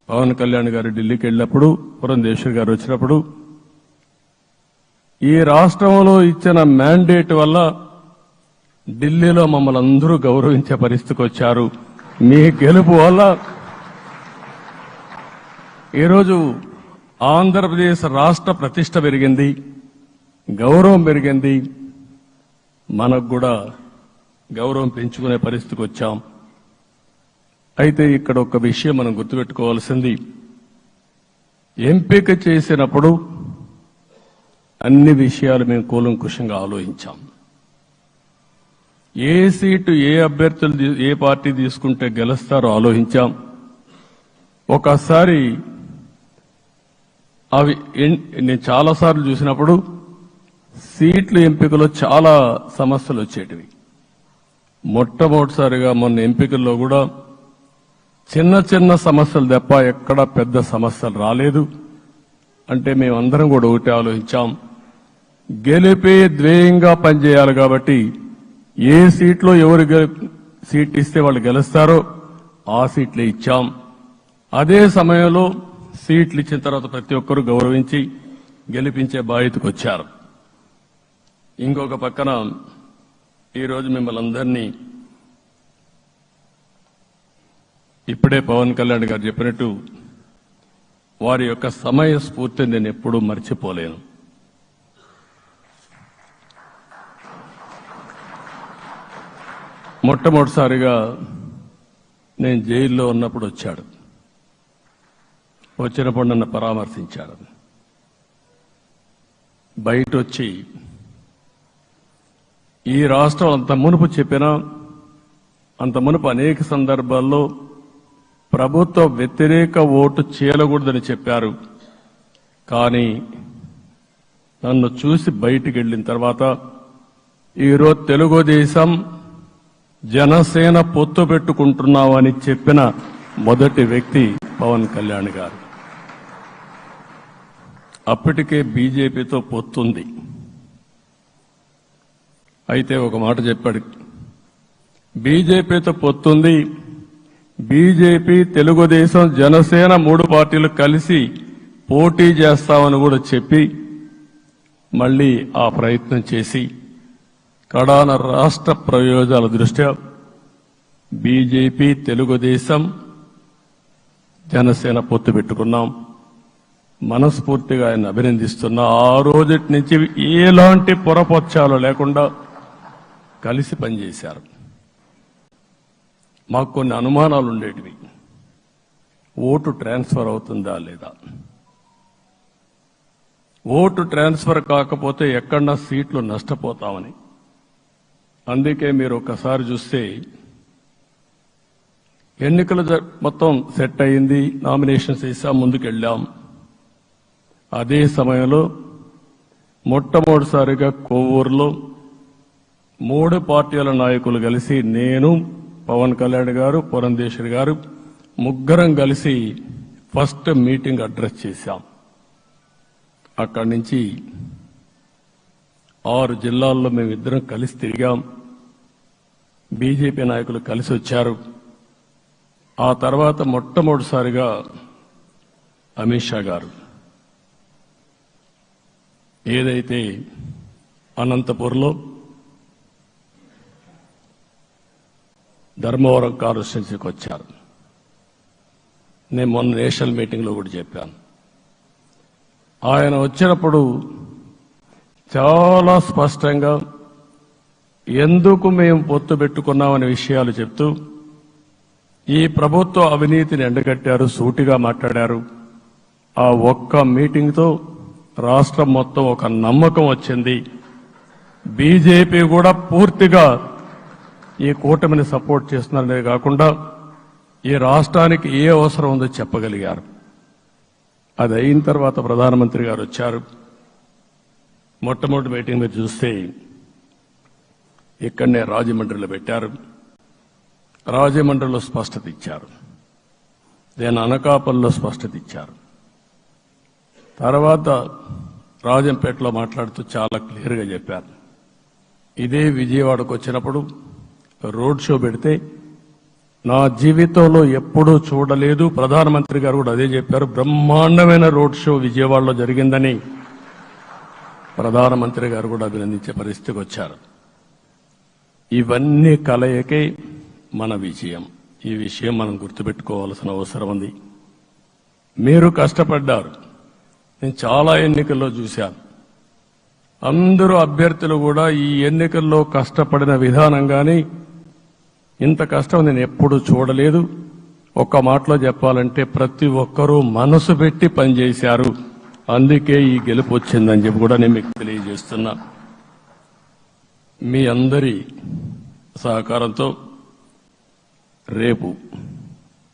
పవన్ కళ్యాణ్ గారు ఢిల్లీకి వెళ్ళినప్పుడు, పురంధేశ్వరి గారు వచ్చినప్పుడు, ఈ రాష్ట్రంలో ఇచ్చిన మ్యాండేట్ వల్ల ఢిల్లీలో మమ్మల్ని అందరూ గౌరవించే పరిస్థితికి వచ్చారు. మీ గెలుపు వల్ల ఈరోజు ఆంధ్రప్రదేశ్ రాష్ట్ర ప్రతిష్ట పెరిగింది, గౌరవం పెరిగింది. మనకు కూడా గౌరవం పెంచుకునే పరిస్థితికి వచ్చాం. అయితే ఇక్కడ ఒక విషయం మనం గుర్తుపెట్టుకోవాల్సింది, ఎంపిక చేసినప్పుడు అన్ని విషయాలు మేము కూలంకుషంగా ఆలోచించాం. ఏ సీటు ఏ అభ్యర్థులు ఏ పార్టీ తీసుకుంటే గెలుస్తారో ఆలోచించాం. ఒకసారి అవి నేను చాలాసార్లు చూసినప్పుడు సీట్ల ఎంపికలో చాలా సమస్యలు వచ్చేటివి. మొట్టమొదటిసారిగా మొన్న ఎంపికల్లో కూడా చిన్న చిన్న సమస్యలు తప్ప ఎక్కడా పెద్ద సమస్యలు రాలేదు. అంటే మేమందరం కూడా ఒకటి ఆలోచించాం, గెలిపే ధ్యేయంగా పనిచేయాలి కాబట్టి ఏ సీట్లో ఎవరు సీట్ ఇస్తే వాళ్ళు గెలుస్తారో ఆ సీట్లే ఇచ్చాం. అదే సమయంలో సీట్లు ఇచ్చిన తర్వాత ప్రతి ఒక్కరూ గౌరవించి గెలిపించే బాధ్యతకు వచ్చారు. ఇంకొక పక్కన ఈరోజు మిమ్మల్ని అందరినీ ఇప్పుడే పవన్ కళ్యాణ్ గారు చెప్పినట్టు వారి యొక్క సమయ స్ఫూర్తిని నేను ఎప్పుడూ మర్చిపోలేను. మొట్టమొదటిసారిగా నేను జైల్లో ఉన్నప్పుడు వచ్చాడు. వచ్చినప్పుడు నన్ను పరామర్శించాడు. బయట వచ్చి ఈ రాష్ట్రం అంత మునుపు చెప్పినా, అంత మునుపు అనేక సందర్భాల్లో ప్రభుత్వ వ్యతిరేక ఓటు చేయకూడదని చెప్పారు. కానీ నన్ను చూసి బయటికి వెళ్ళిన తర్వాత ఈరోజు తెలుగుదేశం జనసేన పొత్తు పెట్టుకుంటున్నామని చెప్పిన మొదటి వ్యక్తి పవన్ కళ్యాణ్ గారు. అప్పటికే బీజేపీతో పొత్తుంది. అయితే ఒక మాట చెప్పాడు, బీజేపీతో పొత్తుంది, బీజేపీ తెలుగుదేశం జనసేన 3 పార్టీలు కలిసి పోటీ చేస్తామని కూడా చెప్పి మళ్లీ ఆ ప్రయత్నం చేసి కడాన రాష్ట్ర ప్రయోజనాల దృష్ట్యా బీజేపీ తెలుగుదేశం జనసేన పొత్తు పెట్టుకున్నాం. మనస్ఫూర్తిగా ఆయన అభినందిస్తున్నా. ఆ రోజటి నుంచి ఎలాంటి పొరపక్షాలు లేకుండా కలిసి పనిచేశారు. మాకు కొన్ని అనుమానాలు ఉండేటివి, ఓటు ట్రాన్స్ఫర్ అవుతుందా లేదా, ఓటు ట్రాన్స్ఫర్ కాకపోతే ఎక్కడన్నా సీట్లు నష్టపోతామని. అందుకే మీరు ఒకసారి చూస్తే ఎన్నికలు మొత్తం సెట్ అయింది, నామినేషన్స్ వేసాం, ముందుకెళ్ళాం. అదే సమయంలో మొట్టమొదటిసారిగా కొవ్వూరులో 3 పార్టీల నాయకులు కలిసి, నేను, పవన్ కళ్యాణ్ గారు, పురంధేశ్వరి గారు ముగ్గురం కలిసి ఫస్ట్ మీటింగ్ అడ్రస్ చేశాం. అక్కడి నుంచి 6 జిల్లాల్లో మేమిద్దరం కలిసి తిరిగాం. బీజేపీ నాయకులు కలిసి వచ్చారు. ఆ తర్వాత మొట్టమొదటిసారిగా అమిత్ షా గారు ఏదైతే అనంతపూర్లో ధర్మవరం కాన్స్టిట్యున్సీకి వచ్చారు. నేను మొన్న నేషనల్ మీటింగ్లో కూడా చెప్పాను. ఆయన వచ్చినప్పుడు చాలా స్పష్టంగా ఎందుకు మేము పొత్తు పెట్టుకున్నామనే విషయాలు చెప్తూ ఈ ప్రభుత్వ అవినీతిని ఎండగట్టారు, సూటిగా మాట్లాడారు. ఆ ఒక్క మీటింగ్తో రాష్ట్రం మొత్తం ఒక నమ్మకం వచ్చింది. బీజేపీ కూడా పూర్తిగా ఈ కూటమిని సపోర్ట్ చేస్తున్నారనే కాకుండా ఈ రాష్ట్రానికి ఏ అవసరం ఉందో చెప్పగలిగారు. అది అయిన తర్వాత ప్రధానమంత్రి గారు వచ్చారు. మొట్టమొదటి మీటింగ్ మీరు చూస్తే ఇక్కడనే రాజమండ్రిలో పెట్టారు. రాజమండ్రిలో స్పష్టత ఇచ్చారు, నేను అనకాపల్లిలో స్పష్టత ఇచ్చారు. తర్వాత రాజంపేటలో మాట్లాడుతూ చాలా క్లియర్గా చెప్పారు. ఇదే విజయవాడకు వచ్చినప్పుడు రోడ్ షో పెడితే నా జీవితంలో ఎప్పుడూ చూడలేదు, ప్రధానమంత్రి గారు కూడా అదే చెప్పారు, బ్రహ్మాండమైన రోడ్ షో విజయవాడలో జరిగిందని ప్రధానమంత్రి గారు కూడా అభినందించే పరిస్థితికి వచ్చారు. ఇవన్నీ కలయికే మన విజయం. ఈ విషయం మనం గుర్తుపెట్టుకోవాల్సిన అవసరం ఉంది. మీరు కష్టపడ్డారు. నేను చాలా ఎన్నికల్లో చూశాను. అందరూ అభ్యర్థులు కూడా ఈ ఎన్నికల్లో కష్టపడిన విధానం గాని ఇంత కష్టం నేను ఎప్పుడూ చూడలేదు. ఒక్క మాటలో చెప్పాలంటే ప్రతి ఒక్కరూ మనసు పెట్టి పనిచేశారు. అందుకే ఈ గెలుపు వచ్చిందని చెప్పి కూడా నేను మీకు తెలియజేస్తున్నా. మీ అందరి సహకారంతో రేపు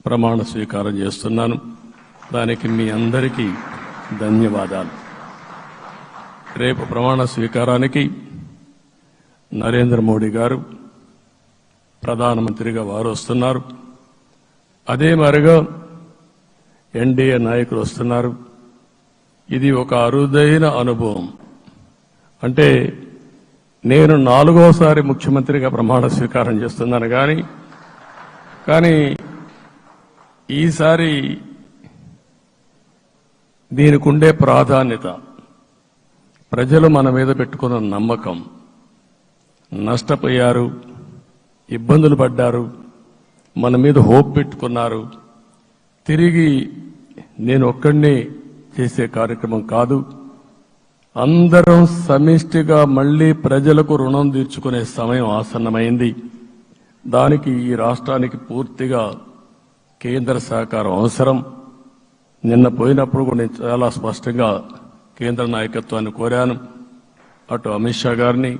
ప్రమాణ స్వీకారం చేస్తున్నాను. దానికి మీ అందరికీ ధన్యవాదాలు. రేపు ప్రమాణ స్వీకారానికి నరేంద్ర మోడీ గారు ప్రధానమంత్రిగా వారు వస్తున్నారు. అదే మరిగా ఎన్డీఏ నాయకులు వస్తున్నారు. ఇది ఒక అరుదైన అనుభవం. అంటే నేను 4వసారి ముఖ్యమంత్రిగా ప్రమాణ స్వీకారం చేస్తున్నాను కానీ ఈసారి దీనికి ఉండే ప్రాధాన్యత, ప్రజలు మన మీద పెట్టుకున్న నమ్మకం, నష్టపోయారు, ఇబ్బందులు పడ్డారు, మన మీద హోప్ పెట్టుకున్నారు. తిరిగి నేను ఒక్కడినే చేసే కార్యక్రమం కాదు. అందరం సమిష్టిగా మళ్లీ ప్రజలకు రుణం తీర్చుకునే సమయం ఆసన్నమైంది. దానికి ఈ రాష్ట్రానికి పూర్తిగా కేంద్ర సహకారం అవసరం. నిన్న పోయినప్పుడు కూడా నేను చాలా స్పష్టంగా కేంద్ర నాయకత్వాన్ని కోరాను. అటు అమిత్ షా గారిని,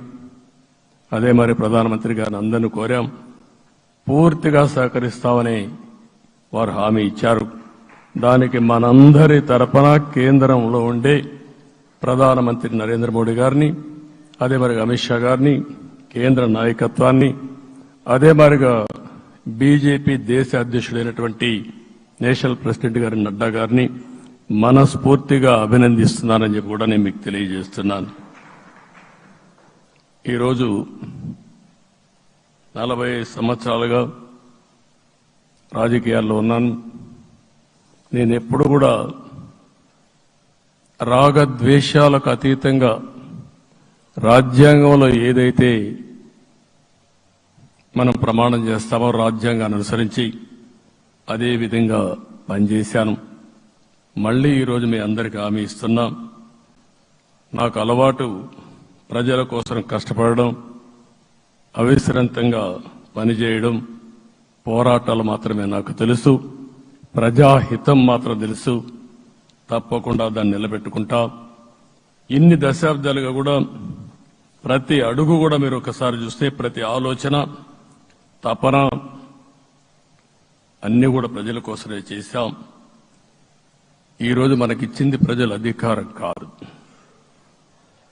అదే మరి ప్రధానమంత్రి గారిని అందరినీ కోరాం. పూర్తిగా సహకరిస్తామని వారు హామీ ఇచ్చారు. దానికి మనందరి తరపున కేంద్రంలో ఉండే ప్రధానమంత్రి నరేంద్ర మోడీ గారిని, అదే మరి అమిత్ షా గారిని, కేంద్ర నాయకత్వాన్ని, అదే మరిగా బీజేపీ దేశ అధ్యక్షుడైనటువంటి నేషనల్ ప్రెసిడెంట్ గారి నడ్డా గారిని మనస్ఫూర్తిగా అభినందిస్తున్నానని చెప్పి కూడా నేను మీకు తెలియజేస్తున్నాను. ఈరోజు 40 సంవత్సరాలుగా రాజకీయాల్లో ఉన్నాను. నేను ఎప్పుడు కూడా రాగద్వేషాలకు అతీతంగా రాజ్యాంగంలో ఏదైతే మనం ప్రమాణం చేస్తామో రాజ్యాంగాన్ని అనుసరించి అదే విధంగా పనిచేశాను. మళ్లీ ఈరోజు మీ అందరికీ హామీ ఇస్తున్నాం. నాకు అలవాటు ప్రజల కోసం కష్టపడడం, అవిశ్రాంతంగా పనిచేయడం, పోరాటాలు మాత్రమే నాకు తెలుసు. ప్రజాహితం మాత్రం తెలుసు. తప్పకుండా దాన్ని నిలబెట్టుకుంటా. ఇన్ని దశాబ్దాలుగా కూడా ప్రతి అడుగు కూడా మీరు ఒకసారి చూస్తే ప్రతి ఆలోచన, తపన అన్ని కూడా ప్రజల కోసమే చేశాం. ఈరోజు మనకిచ్చింది ప్రజల అధికారం కాదు.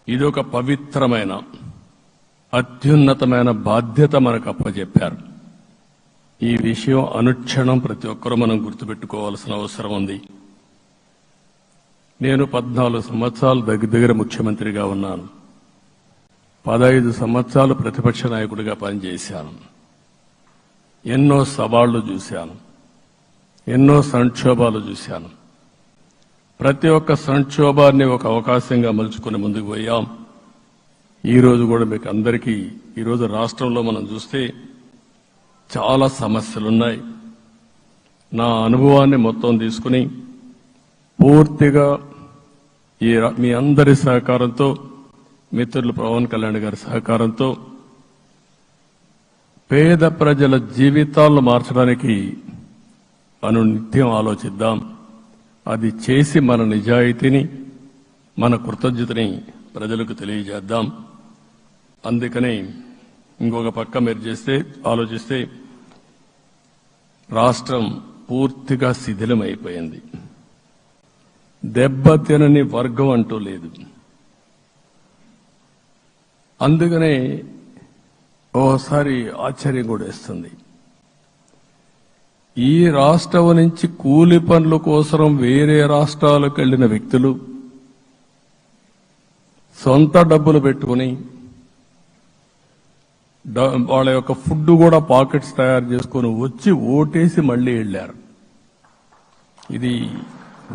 ఇది ఒక పవిత్రమైన, అత్యున్నతమైన బాధ్యత మనకు అప్పచెప్పారు. ఈ విషయం అనుక్షణం ప్రతి ఒక్కరూ మనం గుర్తుపెట్టుకోవాల్సిన అవసరం ఉంది. నేను 14 సంవత్సరాలు దగ్గర ముఖ్యమంత్రిగా ఉన్నాను. 15 సంవత్సరాలు ప్రతిపక్ష నాయకుడిగా పనిచేశాను. ఎన్నో సవాళ్లు చూశాను, ఎన్నో సంక్షోభాలు చూశాను. ప్రతి ఒక్క సంక్షోభాన్ని ఒక అవకాశంగా మలుచుకుని ముందుకు పోయాం. ఈరోజు కూడా మీకు అందరికీ, ఈరోజు రాష్ట్రంలో మనం చూస్తే చాలా సమస్యలున్నాయి. నా అనుభవాన్ని మొత్తం తీసుకుని పూర్తిగా మీ అందరి సహకారంతో, మిత్రులు పవన్ కళ్యాణ్ గారి సహకారంతో పేద ప్రజల జీవితాలను మార్చడానికి మనం నిత్యం ఆలోచిద్దాం. అది చేసి మన నిజాయితీని, మన కృతజ్ఞతని ప్రజలకు తెలియజేద్దాం. అందుకని ఇంకొక పక్క మీరు ఆలోచిస్తే రాష్ట్రం పూర్తిగా శిథిలమైపోయింది. దెబ్బతినని వర్గం అంటూ లేదు. అందుకనే ఓసారి ఆశ్చర్యం కూడా వేస్తుంది. ఈ రాష్ట్రం నుంచి కూలి పనుల కోసం వేరే రాష్ట్రాలకు వెళ్లిన వ్యక్తులు సొంత డబ్బులు పెట్టుకుని వాళ్ళ యొక్క ఫుడ్ కూడా పాకెట్స్ తయారు చేసుకుని వచ్చి ఓటేసి మళ్లీ వెళ్లారు. ఇది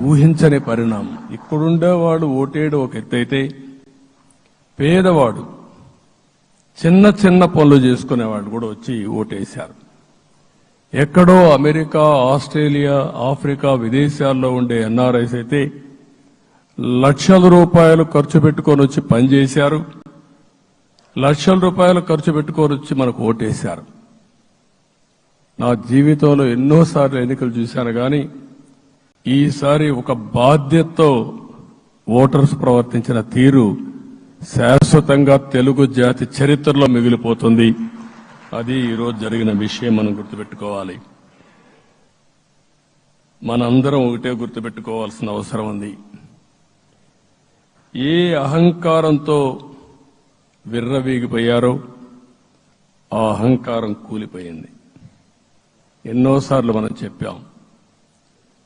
ఊహించని పరిణామం. ఇక్కడుండేవాడు ఓటేయడం ఒక ఎత్తైతే, పేదవాడు చిన్న చిన్న పనులు చేసుకునేవాడు కూడా వచ్చి ఓటేశారు. ఎక్కడో అమెరికా, ఆస్ట్రేలియా, ఆఫ్రికా విదేశాల్లో ఉండే ఎన్ఆర్ఐస్ అయితే లక్షల రూపాయలు ఖర్చు పెట్టుకొని వచ్చి పనిచేశారు, లక్షల రూపాయలు ఖర్చు పెట్టుకొని వచ్చి మనకు ఓటేశారు. నా జీవితంలో ఎన్నోసార్లు ఎన్నికలు చూశాను కానీ ఈసారి ఒక బాధ్యతతో ఓటర్స్ ప్రవర్తించిన తీరు శాశ్వతంగా తెలుగు జాతి చరిత్రలో మిగిలిపోతుంది. అది ఈరోజు జరిగిన విషయం మనం గుర్తుపెట్టుకోవాలి. మనందరం ఒకటే గుర్తుపెట్టుకోవాల్సిన అవసరం ఉంది. ఏ అహంకారంతో విర్రవీగిపోయారో ఆ అహంకారం కూలిపోయింది. ఎన్నోసార్లు మనం చెప్పాం,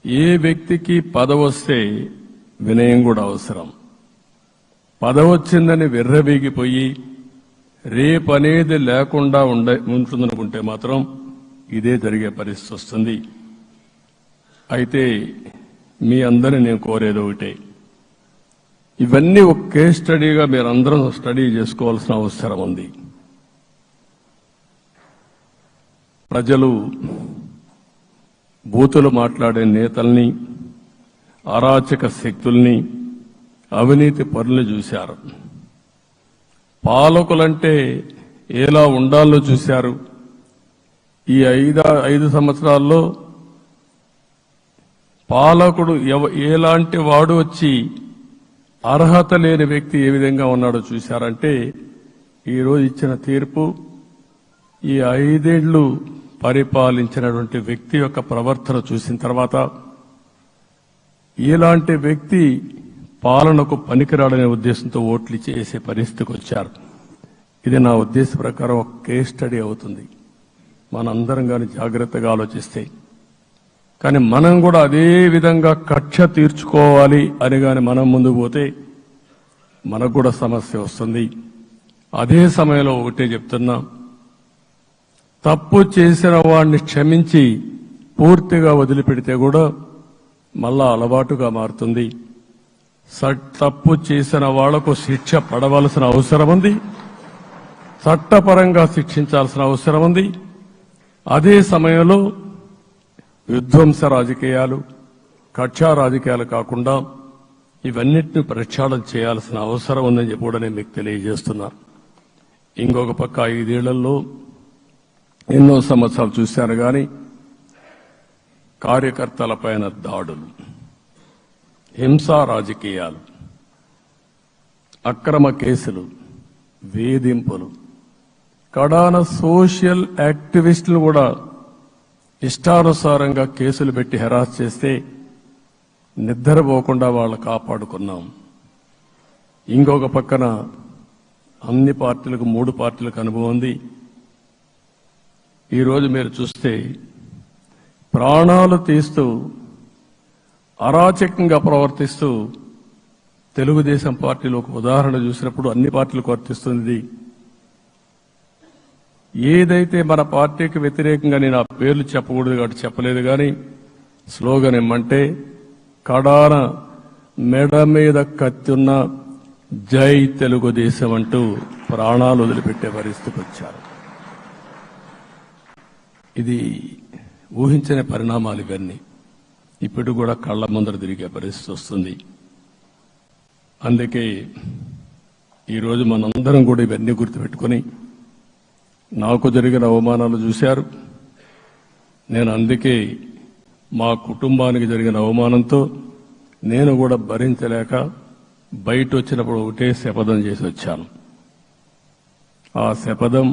ఏ వ్యక్తికి పదవి వస్తే వినయం కూడా అవసరం. పదవి వచ్చిందని విర్రవీగిపోయి రేపనేది లేకుండా ఉంటుందనుకుంటే మాత్రం ఇదే జరిగే పరిస్థితి వస్తుంది. అయితే మీ అందరిని నేను కోరేది ఒకటే, ఇవన్నీ ఒక కేస్ స్టడీగా మీరందరం స్టడీ చేసుకోవాల్సిన అవసరం ఉంది. ప్రజలు బూతులు మాట్లాడే నేతల్ని, అరాచక శక్తుల్ని, అవినీతి పరుల్ని చూశారు. పాలకులంటే ఎలా ఉండాలో చూశారు. ఈ 5 సంవత్సరాల్లో పాలకుడు ఎలాంటి వాడు వచ్చి అర్హత లేని వ్యక్తి ఏ విధంగా ఉన్నాడో చూశారంటే ఈరోజు ఇచ్చిన తీర్పు ఈ 5 ఏళ్లు పరిపాలించినటువంటి వ్యక్తి యొక్క ప్రవర్తన చూసిన తర్వాత ఇలాంటి వ్యక్తి పాలనకు పనికిరాడనే ఉద్దేశంతో ఓట్లు చేసే పరిస్థితికి వచ్చారు. ఇది నా ఉద్దేశ ప్రకారం ఒక కేస్ స్టడీ అవుతుంది మనందరం కానీ జాగ్రత్తగా ఆలోచిస్తే. కానీ మనం కూడా అదే విధంగా కక్ష తీర్చుకోవాలి అని కానీ మనం ముందుకు పోతే మనకు కూడా సమస్య వస్తుంది. అదే సమయంలో ఒకటే చెప్తున్నా, తప్పు చేసిన వాడిని క్షమించి పూర్తిగా వదిలిపెడితే కూడా మళ్ళా అలవాటుగా మారుతుంది. తప్పు చేసిన వాళ్లకు శిక్ష పడవలసిన అవసరం ఉంది, చట్టపరంగా శిక్షించాల్సిన అవసరం ఉంది. అదే సమయంలో విధ్వంస రాజకీయాలు, కక్షా రాజకీయాలు కాకుండా ఇవన్నిటిని ప్రక్షాళన చేయాల్సిన అవసరం ఉందని చెప్పి కూడా నేను మీకు తెలియజేస్తున్నా. ఇంకొక పక్క 5 ఏళ్లలో ఎన్నో సంవత్సరాలు చూశాను కానీ కార్యకర్తలపైన దాడులు, హింసా రాజకీయాలు, అక్రమ కేసులు, వేధింపులు, కడాన సోషల్ యాక్టివిస్టులు కూడా ఇష్టానుసారంగా కేసులు పెట్టి హెరాస్ చేస్తే నిద్రపోకుండా వాళ్ళు కాపాడుకున్నాం. ఇంకొక పక్కన అన్ని పార్టీలకు 3 పార్టీలకు అనుభవం ఉంది. ఈరోజు మీరు చూస్తే ప్రాణాలు తీస్తూ అరాచకంగా ప్రవర్తిస్తూ తెలుగుదేశం పార్టీలో ఒక ఉదాహరణ చూసినప్పుడు అన్ని పార్టీలకు వర్తిస్తుంది. ఏదైతే మన పార్టీకి వ్యతిరేకంగా నేను ఆ పేర్లు చెప్పకూడదు కాబట్టి చెప్పలేదు కానీ స్లోగన్ ఏమంటే కడాన మెడ మీద కత్తున్న జై తెలుగుదేశం అంటూ ప్రాణాలు వదిలిపెట్టే పరిస్థితికి వచ్చారు. ఇది ఊహించని పరిణామాలు ఇవన్నీ. ఇప్పుడు కూడా కళ్ల ముందర తిరిగే పరిస్థితి వస్తుంది. అందుకే ఈరోజు మనందరం కూడా ఇవన్నీ గుర్తుపెట్టుకుని, నాకు జరిగిన అవమానాలు చూశారు. నేను అందుకే మా కుటుంబానికి జరిగిన అవమానంతో నేను కూడా భరించలేక బయట వచ్చినప్పుడు ఒకటే శపథం చేసి వచ్చాను. ఆ శపథం,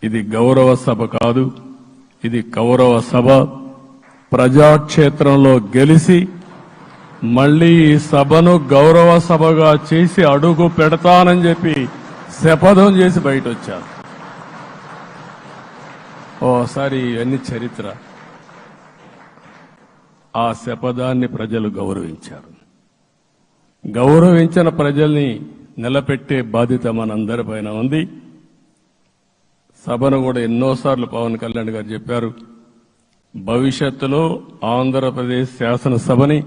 ఇది గౌరవ సభ కాదు, ఇది కౌరవ సభ. ప్రజాక్షేత్రంలో గెలిచి మళ్లీ ఈ సభను గౌరవ సభగా చేసి అడుగు పెడతానని చెప్పి శపథం చేసి బయట వచ్చాను. ఓసారి ఇవన్నీ చరిత్ర. ఆ శపథాన్ని ప్రజలు గౌరవించారు. గౌరవించిన ప్రజల్ని నిలబెట్టే బాధ్యత మనందరిపైన ఉంది. సభను కూడా ఎన్నోసార్లు పవన్ కళ్యాణ్ గారు చెప్పారు, భవిష్యత్తులో ఆంధ్రప్రదేశ్ శాసనసభని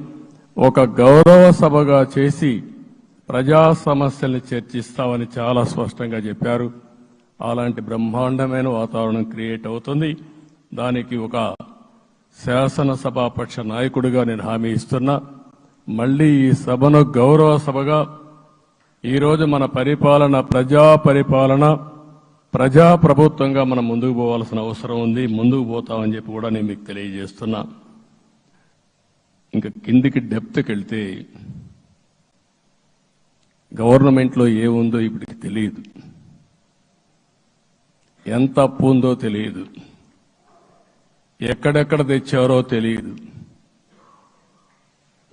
ఒక గౌరవ సభగా చేసి ప్రజా సమస్యల్ని చర్చిస్తామని చాలా స్పష్టంగా చెప్పారు. అలాంటి బ్రహ్మాండమైన వాతావరణం క్రియేట్ అవుతుంది. దానికి ఒక శాసనసభాపక్ష నాయకుడిగా నేను హామీ ఇస్తున్నా. మళ్ళీ ఈ సభను గౌరవ సభగా ఈరోజు మన పరిపాలన ప్రజా ప్రభుత్వంగా మనం ముందుకు పోవాల్సిన అవసరం ఉంది. ముందుకు పోతామని చెప్పి కూడా నేను మీకు తెలియజేస్తున్నా. ఇంకా కిందికి డెప్త్కి వెళ్తే గవర్నమెంట్లో ఏముందో ఇప్పటికి తెలియదు, ఎంత అప్పు ఉందో తెలియదు, ఎక్కడెక్కడ తెచ్చారో తెలియదు.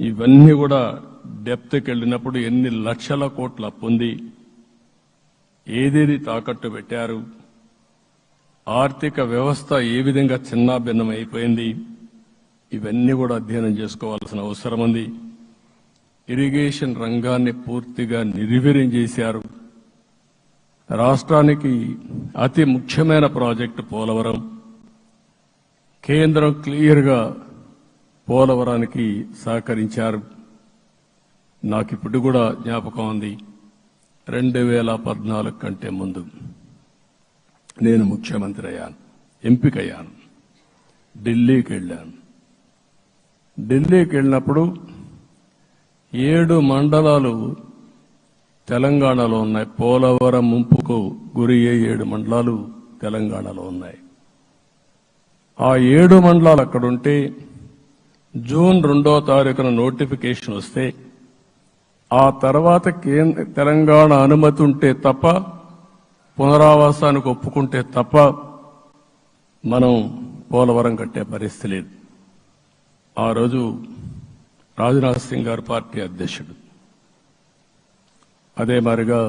ఇవన్నీ కూడా డెప్త్కి వెళ్ళినప్పుడు ఎన్ని లక్షల కోట్ల అప్పు ఉంది, ఏదేది తాకట్టు పెట్టారు, ఆర్థిక వ్యవస్థ ఏ విధంగా చిన్నాభిన్నం అయిపోయింది, ఇవన్నీ కూడా అధ్యయనం చేసుకోవాల్సిన అవసరం ఉంది. ఇరిగేషన్ రంగాన్ని పూర్తిగా నిర్వీర్యం చేశారు. రాష్ట్రానికి అతి ముఖ్యమైన ప్రాజెక్టు పోలవరం. కేంద్రం క్లియర్గా పోలవరానికి సహకరించారు. నాకు ఇప్పుడు కూడా జ్ఞాపకం ఉంది, 2014 కంటే ముందు నేను ముఖ్యమంత్రి అయ్యాను, ఎంపికయ్యాను, ఢిల్లీకి వెళ్ళాను. ఢిల్లీకి వెళ్ళినప్పుడు 7 మండలాలు తెలంగాణలో ఉన్నాయి. పోలవరం ముంపుకు గురి అయ్యే 7 మండలాలు తెలంగాణలో ఉన్నాయి. ఆ 7 మండలాలు అక్కడుంటే జూన్ 2వ తారీఖున నోటిఫికేషన్ వస్తే ఆ తర్వాత తెలంగాణ అనుమతి ఉంటే తప్ప, పునరావాసానికి ఒప్పుకుంటే తప్ప మనం పోలవరం కట్టే పరిస్థితి లేదు. ఆ రోజు రాజ్నాథ్ సింగ్ గారు పార్టీ అధ్యక్షుడు. అదే మాదిరిగా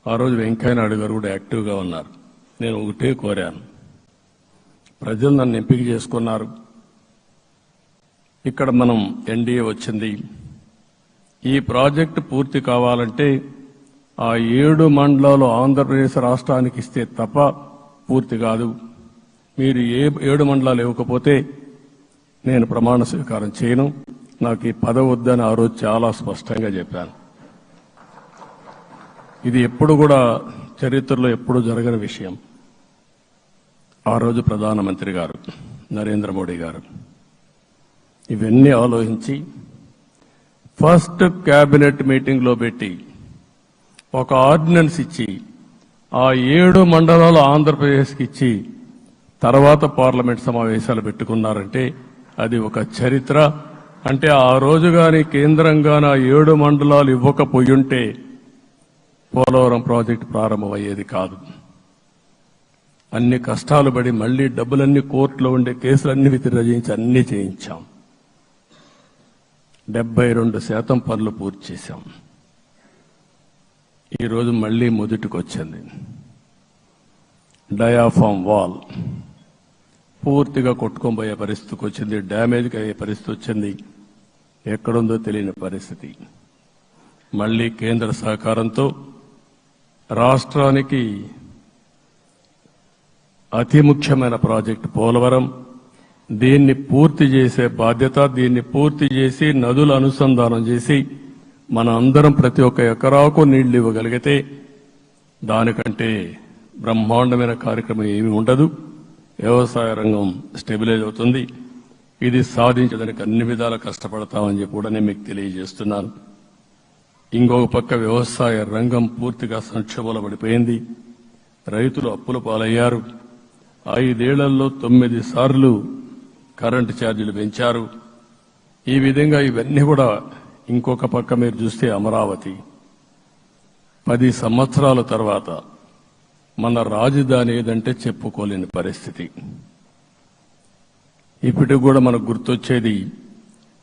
ఆ రోజు వెంకయ్యనాయుడు గారు కూడా యాక్టివ్గా ఉన్నారు. నేను ఒకటే కోరాను, ప్రజలు నన్ను ఎంపిక చేసుకున్నారు, ఇక్కడ మనం ఎన్డీఏ వచ్చింది, ఈ ప్రాజెక్టు పూర్తి కావాలంటే ఆ 7 మండలాలు ఆంధ్రప్రదేశ్ రాష్ట్రానికి ఇస్తే తప్ప పూర్తి కాదు. మీరు 7 మండలాలు ఇవ్వకపోతే నేను ప్రమాణ స్వీకారం చేయను, నాకు ఈ పదవి వద్దని ఆ రోజు చాలా స్పష్టంగా చెప్పాను. ఇది ఎప్పుడు కూడా చరిత్రలో ఎప్పుడు జరగని విషయం. ఆ రోజు ప్రధానమంత్రి గారు నరేంద్ర మోడీ గారు ఇవన్నీ ఆలోచించి ఫస్ట్ కేబినెట్ మీటింగ్ లో పెట్టి ఒక ఆర్డినెన్స్ ఇచ్చి ఆ 7 మండలాలు ఆంధ్రప్రదేశ్కి ఇచ్చి తర్వాత పార్లమెంట్ సమావేశాలు పెట్టుకున్నారంటే అది ఒక చరిత్ర. అంటే ఆ రోజు గాని కేంద్రంగాన 7 మండలాలు ఇవ్వకపోయుంటే పోలవరం ప్రాజెక్టు ప్రారంభమయ్యేది కాదు. అన్ని కష్టాలు పడి మళ్లీ డబ్బులన్నీ కోర్టులో ఉండే కేసులన్నీ విత్డ్రా చేయించి అన్ని చేయించాం. 72% పనులు పూర్తి చేశాం. ఈరోజు మళ్లీ మొదటికి వచ్చింది. డయాఫామ్ వాల్ పూర్తిగా కొట్టుకోబోయే పరిస్థితికి వచ్చింది, డ్యామేజ్కి అయ్యే పరిస్థితి వచ్చింది, ఎక్కడుందో తెలియని పరిస్థితి. మళ్లీ కేంద్ర సహకారంతో రాష్ట్రానికి అతి ముఖ్యమైన ప్రాజెక్టు పోలవరం, దీన్ని పూర్తి చేసే బాధ్యత, దీన్ని పూర్తి చేసి నదుల అనుసంధానం చేసి మన అందరం ప్రతి ఒక్క ఎకరాకు నీళ్లు ఇవ్వగలిగితే దానికంటే బ్రహ్మాండమైన కార్యక్రమం ఏమీ ఉండదు. వ్యవసాయ రంగం స్టెబిలైజ్ అవుతుంది. ఇది సాధించడానికి అన్ని విధాలా కష్టపడతామని చెప్పి కూడా నేను మీకు తెలియజేస్తున్నాను. ఇంకొక పక్క వ్యవసాయ రంగం పూర్తిగా సంక్షోభంలో పడిపోయింది. రైతులు అప్పుల పాలయ్యారు. 5 ఏళ్లలో 9 సార్లు కరెంటు ఛార్జీలు పెంచారు. ఈ విధంగా ఇవన్నీ కూడా ఇంకొక పక్క మీరు చూస్తే అమరావతి 10 సంవత్సరాల తర్వాత మన రాజధాని ఏదంటే చెప్పుకోలేని పరిస్థితి. ఇప్పటికి కూడా మనకు గుర్తొచ్చేది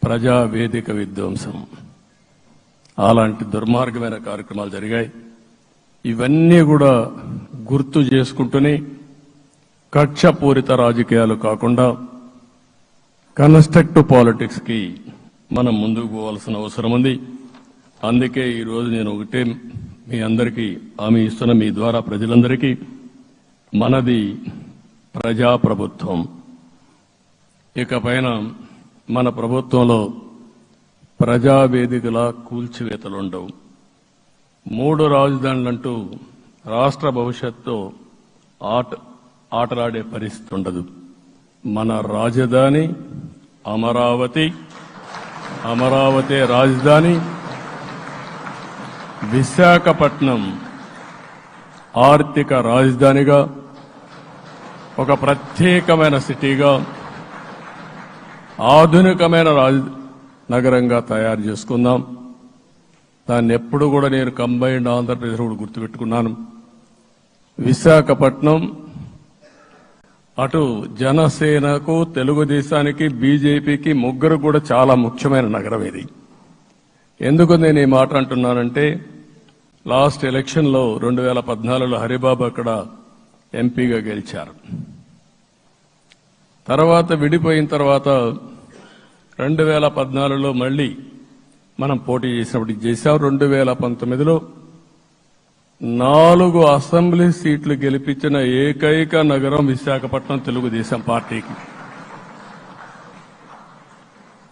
ప్రజావేదిక విధ్వంసం. అలాంటి దుర్మార్గమైన కార్యక్రమాలు జరిగాయి. ఇవన్నీ కూడా గుర్తు చేసుకుంటూనే కక్షపూరిత రాజకీయాలు కాకుండా కన్స్ట్రక్టివ్ పాలిటిక్స్ కి మనం ముందుకు పోవాల్సిన అవసరం ఉంది. అందుకే ఈరోజు నేను ఒకటే మీ అందరికీ హామీ ఇస్తున్న, మీ ద్వారా ప్రజలందరికీ, మనది ప్రజాప్రభుత్వం. ఇకపైన మన ప్రభుత్వంలో ప్రజావేదికల కూల్చివేతలుండవు. 3 రాజధానులంటూ రాష్ట్ర భవిష్యత్తు ఆటలాడే పరిస్థితి ఉండదు. మన రాజధాని అమరావతి, అమరావతి రాజధాని, విశాఖపట్నం ఆర్థిక రాజధానిగా, ఒక ప్రత్యేకమైన సిటీగా, ఆధునికమైన నగరంగా తయారు చేసుకుందాం. దాన్ని ఎప్పుడు కూడా నేను కంబైన్డ్ ఆంధ్రప్రదేశ్ కూడా గుర్తుపెట్టుకున్నాను. విశాఖపట్నం అటు జనసేనకు, తెలుగుదేశానికి, బీజేపీకి ముగ్గురు కూడా చాలా ముఖ్యమైన నగరం ఇది. ఎందుకు నేను ఈ మాట అంటున్నానంటే, లాస్ట్ ఎలక్షన్లో 2014లో హరిబాబు అక్కడ ఎంపీగా గెలిచారు. తర్వాత విడిపోయిన తర్వాత 2014లో మళ్లీ మనం పోటీ చేసినప్పుడు చేశాం. 2019లో 4 అసెంబ్లీ సీట్లు గెలిపించిన ఏకైక నగరం విశాఖపట్నం తెలుగుదేశం పార్టీకి.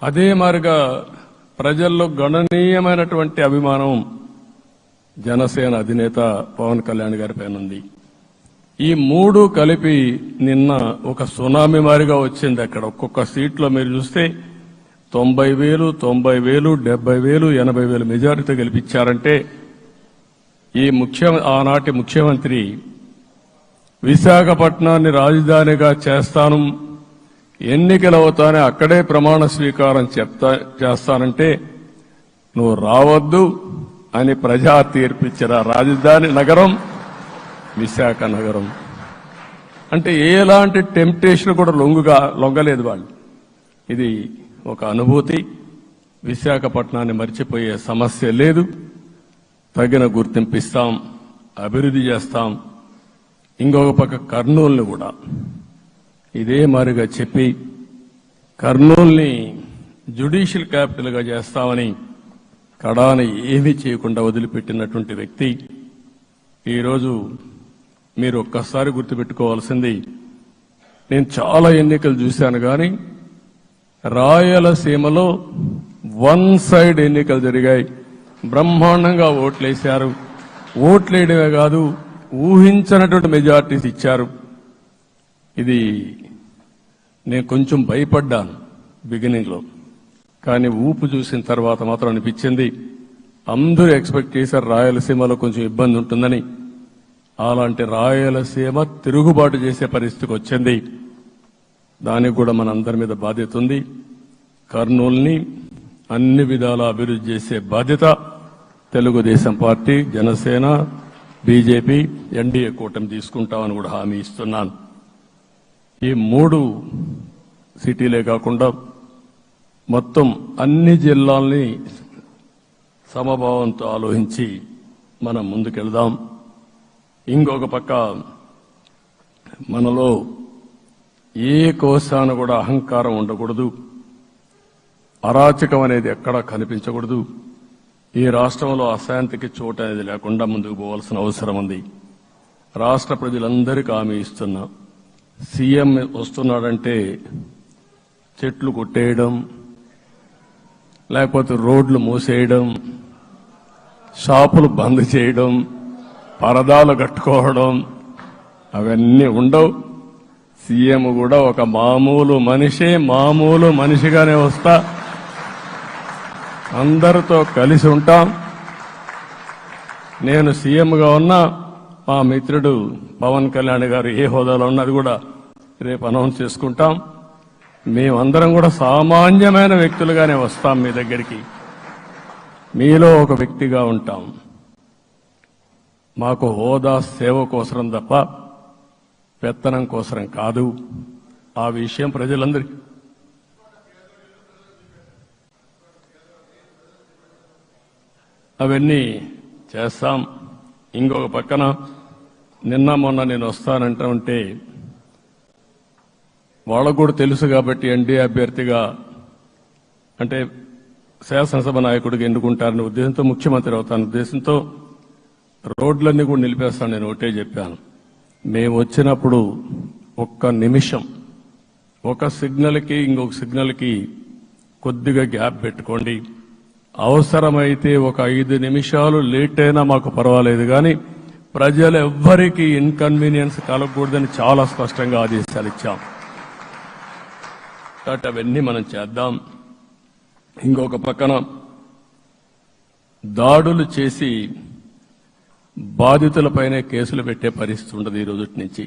అదే మాదిరిగా ప్రజల్లో గణనీయమైనటువంటి అభిమానం జనసేన అధినేత పవన్ కళ్యాణ్ గారి పైన ఉంది. ఈ 3 కలిపి నిన్న ఒక సునామీ మారిగా వచ్చింది. అక్కడ ఒక్కొక్క సీట్లో మీరు చూస్తే 90,000, 90,000, 70,000, 80,000 మెజారిటీతో గెలిపించారంటే ఆనాటి ముఖ్యమంత్రి విశాఖపట్నాన్ని రాజధానిగా చేస్తాను, ఎన్నికలు అవుతానే అక్కడే ప్రమాణ స్వీకారం చేస్తానంటే నువ్వు రావద్దు అని ప్రజా తీర్పిచ్చిన రాజధాని నగరం విశాఖ నగరం. అంటే ఎలాంటి టెంప్టేషన్ కూడా లొంగలేదు వాళ్ళు. ఇది ఒక అనుభూతి. విశాఖపట్నాన్ని మర్చిపోయే సమస్య లేదు. తగిన గుర్తింపు ఇస్తాం, అభివృద్ధి చేస్తాం. ఇంకొక పక్క కర్నూలుని కూడా ఇదే మాదిరిగా చెప్పి కర్నూలుని జ్యుడిషియల్ క్యాపిటల్ గా చేస్తామని కడాని ఏమీ చేయకుండా వదిలిపెట్టినటువంటి వ్యక్తి. ఈరోజు మీరు ఒక్కసారి గుర్తుపెట్టుకోవాల్సింది, నేను చాలా ఎన్నికలు చూశాను కానీ రాయలసీమలో 1 సైడ్ ఎన్నికలు జరిగాయి. బ్రహ్మాండంగా ఓట్లేశారు. ఓట్లేయడమే కాదు, ఊహించనటువంటి మెజార్టీస్ ఇచ్చారు. ఇది నేను కొంచెం భయపడ్డాను బిగినింగ్ లో, కానీ ఊపు చూసిన తర్వాత మాత్రం అనిపించింది అందరూ ఎక్స్పెక్ట్ చేశారు రాయలసీమలో కొంచెం ఇబ్బంది ఉంటుందని. అలాంటి రాయలసీమ తిరుగుబాటు చేసే పరిస్థితికి వచ్చింది. దానికి కూడా మన అందరి మీద బాధ్యత ఉంది. కర్నూలుని అన్ని విధాల అభివృద్ధి చేసే బాధ్యత Telugu Desam party, Janasena, BJP, NDA కూటమి తీసుకుంటామని కూడా హామీ ఇస్తున్నాను. ఈ 3 సిటీలే కాకుండా మొత్తం అన్ని జిల్లాల్ని సమభావంతో ఆలోచించి మనం ముందుకెళ్దాం. ఇంకొక పక్క మనలో ఏ కోశాన కూడా అహంకారం ఉండకూడదు, అరాచకం అనేది ఎక్కడా కనిపించకూడదు. ఈ రాష్ట్రంలో అశాంతికి చోటు అనేది లేకుండా ముందుకు పోవాల్సిన అవసరం ఉంది. రాష్ట్ర ప్రజలందరికీ హామీ ఇస్తున్నా, సీఎం వస్తున్నాడంటే చెట్లు కొట్టేయడం, లేకపోతే రోడ్లు మూసేయడం, షాపులు బంద్ చేయడం, పరదాలు కట్టుకోవడం అవన్నీ ఉండవు. సీఎం కూడా ఒక మామూలు మనిషిగానే వస్తా, అందరితో కలిసి ఉంటాం. నేను సీఎంగా ఉన్నా, మా మిత్రుడు పవన్ కళ్యాణ్ గారు ఏ హోదాలో ఉన్నది కూడా రేపు అనౌన్స్ చేసుకుంటాం. మేమందరం కూడా సామాన్యమైన వ్యక్తులుగానే వస్తాం మీ దగ్గరికి, మీలో ఒక వ్యక్తిగా ఉంటాం. మాకు హోదా సేవ కోసరం తప్ప పెత్తనం కోసరం కాదు. ఆ విషయం ప్రజలందరికీ అవన్నీ చేస్తాం. ఇంకొక పక్కన నిన్న మొన్న నేను వస్తానంటా ఉంటే వాళ్ళకు కూడా తెలుసు కాబట్టి ఎన్డీఏ అభ్యర్థిగా అంటే శాసనసభ నాయకుడిగా ఎన్నుకుంటారనే ఉద్దేశంతో, ముఖ్యమంత్రి అవుతాను ఉద్దేశంతో రోడ్లన్నీ కూడా నిలిపేస్తాను. నేను ఒకటే చెప్పాను, మేము వచ్చినప్పుడు ఒక్క నిమిషం ఒక సిగ్నల్కి ఇంకొక సిగ్నల్కి కొద్దిగా గ్యాప్ పెట్టుకోండి. అవసరమైతే ఒక 5 నిమిషాలు లేట్ అయినా మాకు పర్వాలేదు, కానీ ప్రజలు ఎవ్వరికీ ఇన్కన్వీనియన్స్ కలగకూడదని చాలా స్పష్టంగా ఆదేశాలు ఇచ్చాం. కాబట్టి అవన్నీ మనం చేద్దాం. ఇంకొక పక్కన దాడులు చేసి బాధితులపైనే కేసులు పెట్టే పరిస్థితి ఉండదు ఈ రోజు నుంచి.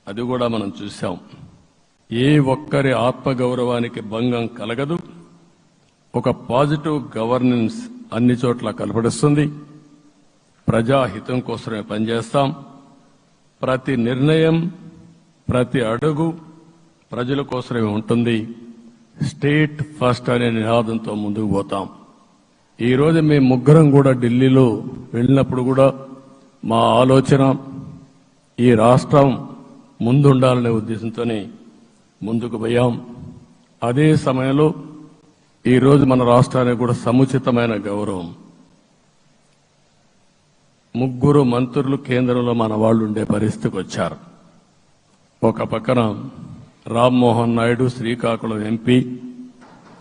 అది కూడా మనం చూశాం. ఏ ఒక్కరి ఆత్మగౌరవానికి భంగం కలగదు. ఒక పాజిటివ్ గవర్నెన్స్ అన్ని చోట్ల కనపడుస్తుంది. ప్రజాహితం కోసమే పనిచేస్తాం. ప్రతి నిర్ణయం, ప్రతి అడుగు ప్రజల కోసమే ఉంటుంది. స్టేట్ ఫస్ట్ అనే నినాదంతో ముందుకు పోతాం. ఈ రోజు మేము ముగ్గురం కూడా ఢిల్లీలో వెళ్ళినప్పుడు కూడా మా ఆలోచన ఈ రాష్ట్రం ముందుండాలనే ఉద్దేశంతోనే ముందుకు పోయాం. అదే సమయంలో ఈ రోజు మన రాష్ట్రానికి కూడా సముచితమైన గౌరవం. ముగ్గురు మంత్రులు కేంద్రంలో మన వాళ్ళు ఉండే పరిస్థితికి వచ్చారు. ఒక పక్కన రామ్మోహన్ నాయుడు శ్రీకాకుళం ఎంపీ,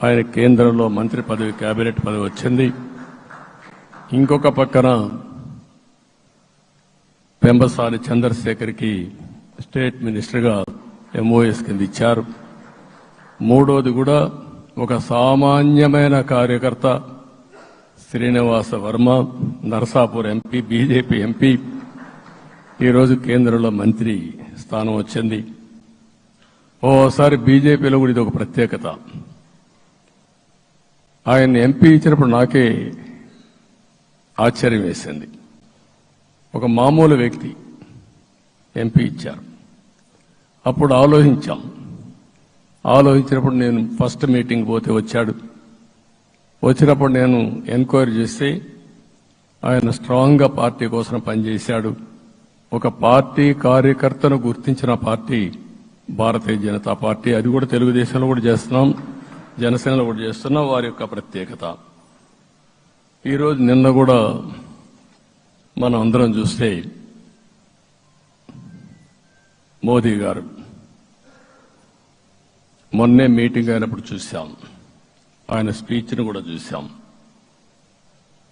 ఆయన కేంద్రంలో మంత్రి పదవి, కేబినెట్ పదవి వచ్చింది. ఇంకొక పక్కన పెంబసాని చంద్రశేఖర్కి స్టేట్ మినిస్టర్గా ఎంఓఎస్ కింద ఇచ్చారు. మూడోది కూడా ఒక సామాన్యమైన కార్యకర్త Srinivasa Varma, Narasapur MP, BJP MP, ఈరోజు కేంద్రంలో మంత్రి స్థానం వచ్చింది. ఓసారి బీజేపీలో కూడా ఇది ఒక ప్రత్యేకత. ఆయన ఎంపీ ఇచ్చినప్పుడు నాకే ఆశ్చర్యం వేసింది. ఒక మామూలు వ్యక్తి ఎంపీ ఇచ్చారు. అప్పుడు ఆలోచించినప్పుడు నేను ఫస్ట్ మీటింగ్ పోతే వచ్చాడు. వచ్చినప్పుడు నేను ఎంక్వైరీ చేస్తే ఆయన స్ట్రాంగ్గా పార్టీ కోసం పనిచేశాడు. ఒక పార్టీ కార్యకర్తను గుర్తించిన పార్టీ భారతీయ జనతా పార్టీ. అది కూడా తెలుగుదేశంలో కూడా చేస్తున్నాం, జనసేనలో కూడా చేస్తున్నాం. వారి యొక్క ప్రత్యేకత. ఈరోజు నిన్న కూడా మనం అందరం చూస్తే మోదీ గారు మొన్నే మీటింగ్ అయినప్పుడు చూశాం. ఆయన స్పీచ్ను కూడా చూశాం.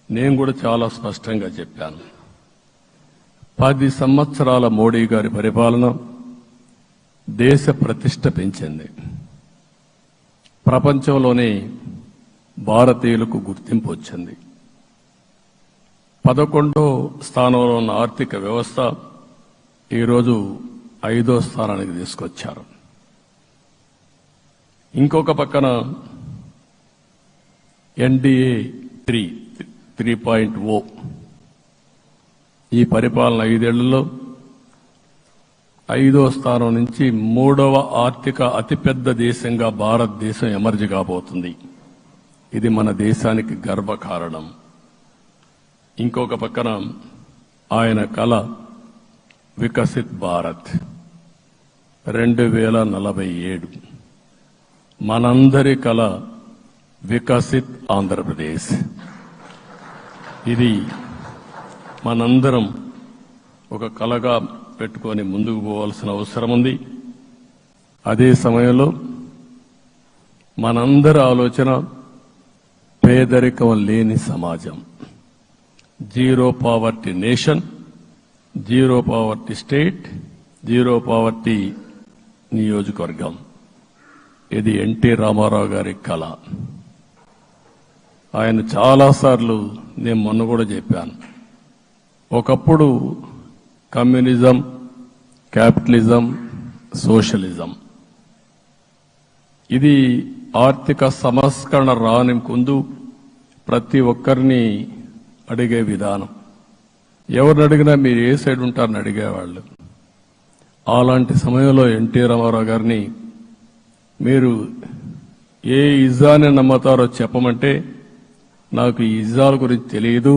నేను కూడా చాలా స్పష్టంగా చెప్పాను. 10 సంవత్సరాల మోడీ గారి పరిపాలన దేశ ప్రతిష్ట పెంచింది. ప్రపంచంలోనే భారతీయులకు గుర్తింపు వచ్చింది. 11వ స్థానంలో ఉన్న ఆర్థిక వ్యవస్థ ఈరోజు 5వ స్థానానికి తీసుకొచ్చారు. ఇంకొక పక్కన ఎన్డీఏ 3.0 ఈ పరిపాలన 5 ఏళ్లలో 5వ స్థానం నుంచి 3వ ఆర్థిక అతిపెద్ద దేశంగా భారతదేశం ఎమర్జ్ కాబోతుంది. ఇది మన దేశానికి గర్వకారణం. ఇంకొక పక్కన ఆయన కల వికసిత్ భారత్ 2047, మనందరి కల వికసిత్ ఆంధ్రప్రదేశ్. ఇది మనందరం ఒక కలగా పెట్టుకొని ముందుకు పోవాల్సిన అవసరం ఉంది. అదే సమయంలో మనందరి ఆలోచన పేదరికం లేని సమాజం, zero poverty nation, zero poverty state, zero poverty నియోజకవర్గం. ఇది ఎన్టీ రామారావు గారి కళ. ఆయన చాలాసార్లు నేను మొన్న కూడా చెప్పాను. ఒకప్పుడు కమ్యూనిజం, క్యాపిటలిజం, సోషలిజం ఇది ఆర్థిక సంస్కరణ రాని ముందు ప్రతి ఒక్కరిని అడిగే విధానం. ఎవరిని అడిగినా మీరు ఏ సైడ్ ఉంటారని అడిగేవాళ్ళు. అలాంటి సమయంలో ఎన్టీ రామారావు గారిని మీరు ఏ ఇజాన్ని నమ్ముతారో చెప్పమంటే నాకు ఈ ఇజాల గురించి తెలియదు,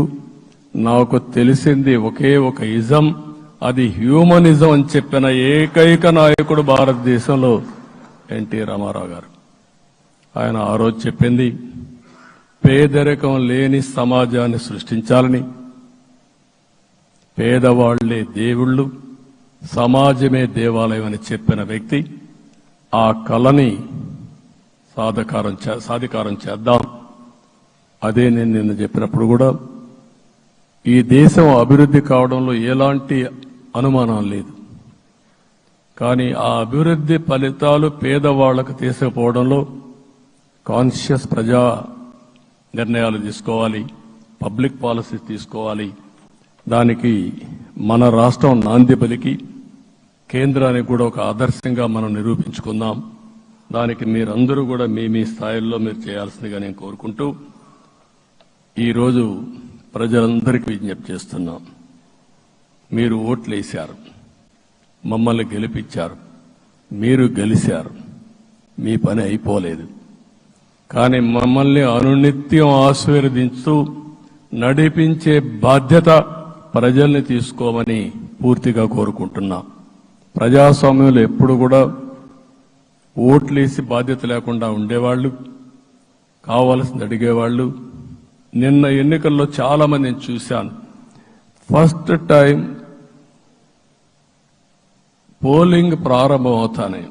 నాకు తెలిసింది ఒకే ఒక ఇజం, అది హ్యూమనిజం అని చెప్పిన ఏకైక నాయకుడు భారతదేశంలో ఎన్టీ రామారావు గారు. ఆయన ఆ రోజు చెప్పింది పేదరికం లేని సమాజాన్ని సృష్టించాలని, పేదవాళ్లే దేవుళ్ళు, సమాజమే దేవాలయం అని చెప్పిన వ్యక్తి. ఆ కళని సాధికారం చేద్దాం. అదే నేను నిన్న చెప్పినప్పుడు కూడా ఈ దేశం అభివృద్ధి కావడంలో ఎలాంటి అనుమానం లేదు. కానీ ఆ అభివృద్ధి ఫలితాలు పేదవాళ్లకు తీసుకుపోవడంలో కాన్షియస్ ప్రజా నిర్ణయాలు తీసుకోవాలి, పబ్లిక్ పాలసీ తీసుకోవాలి. దానికి మన రాష్ట్రం నాంది పలికి కేంద్రానికి కూడా ఒక ఆదర్శంగా మనం నిరూపించుకుందాం. దానికి మీరందరూ కూడా మీ మీ స్థాయిల్లో మీరు చేయాల్సిందిగా నేను కోరుకుంటూ ఈరోజు ప్రజలందరికీ విజ్ఞప్తి చేస్తున్నాం. మీరు ఓట్లు వేశారు, మమ్మల్ని గెలిపించారు, మీరు గెలిచారు, మీ పని అయిపోలేదు. కానీ మమ్మల్ని అనునిత్యం ఆశీర్వదించుతూ నడిపించే బాధ్యత ప్రజల్ని తీసుకోమని పూర్తిగా కోరుకుంటున్నాం. ప్రజాస్వామ్యంలో ఎప్పుడు కూడా ఓట్లేసి బాధ్యత లేకుండా ఉండేవాళ్లు, కావాల్సింది అడిగేవాళ్లు. నిన్న ఎన్నికల్లో చాలా మందిని చూశాను. ఫస్ట్ టైం పోలింగ్ ప్రారంభం అవుతానే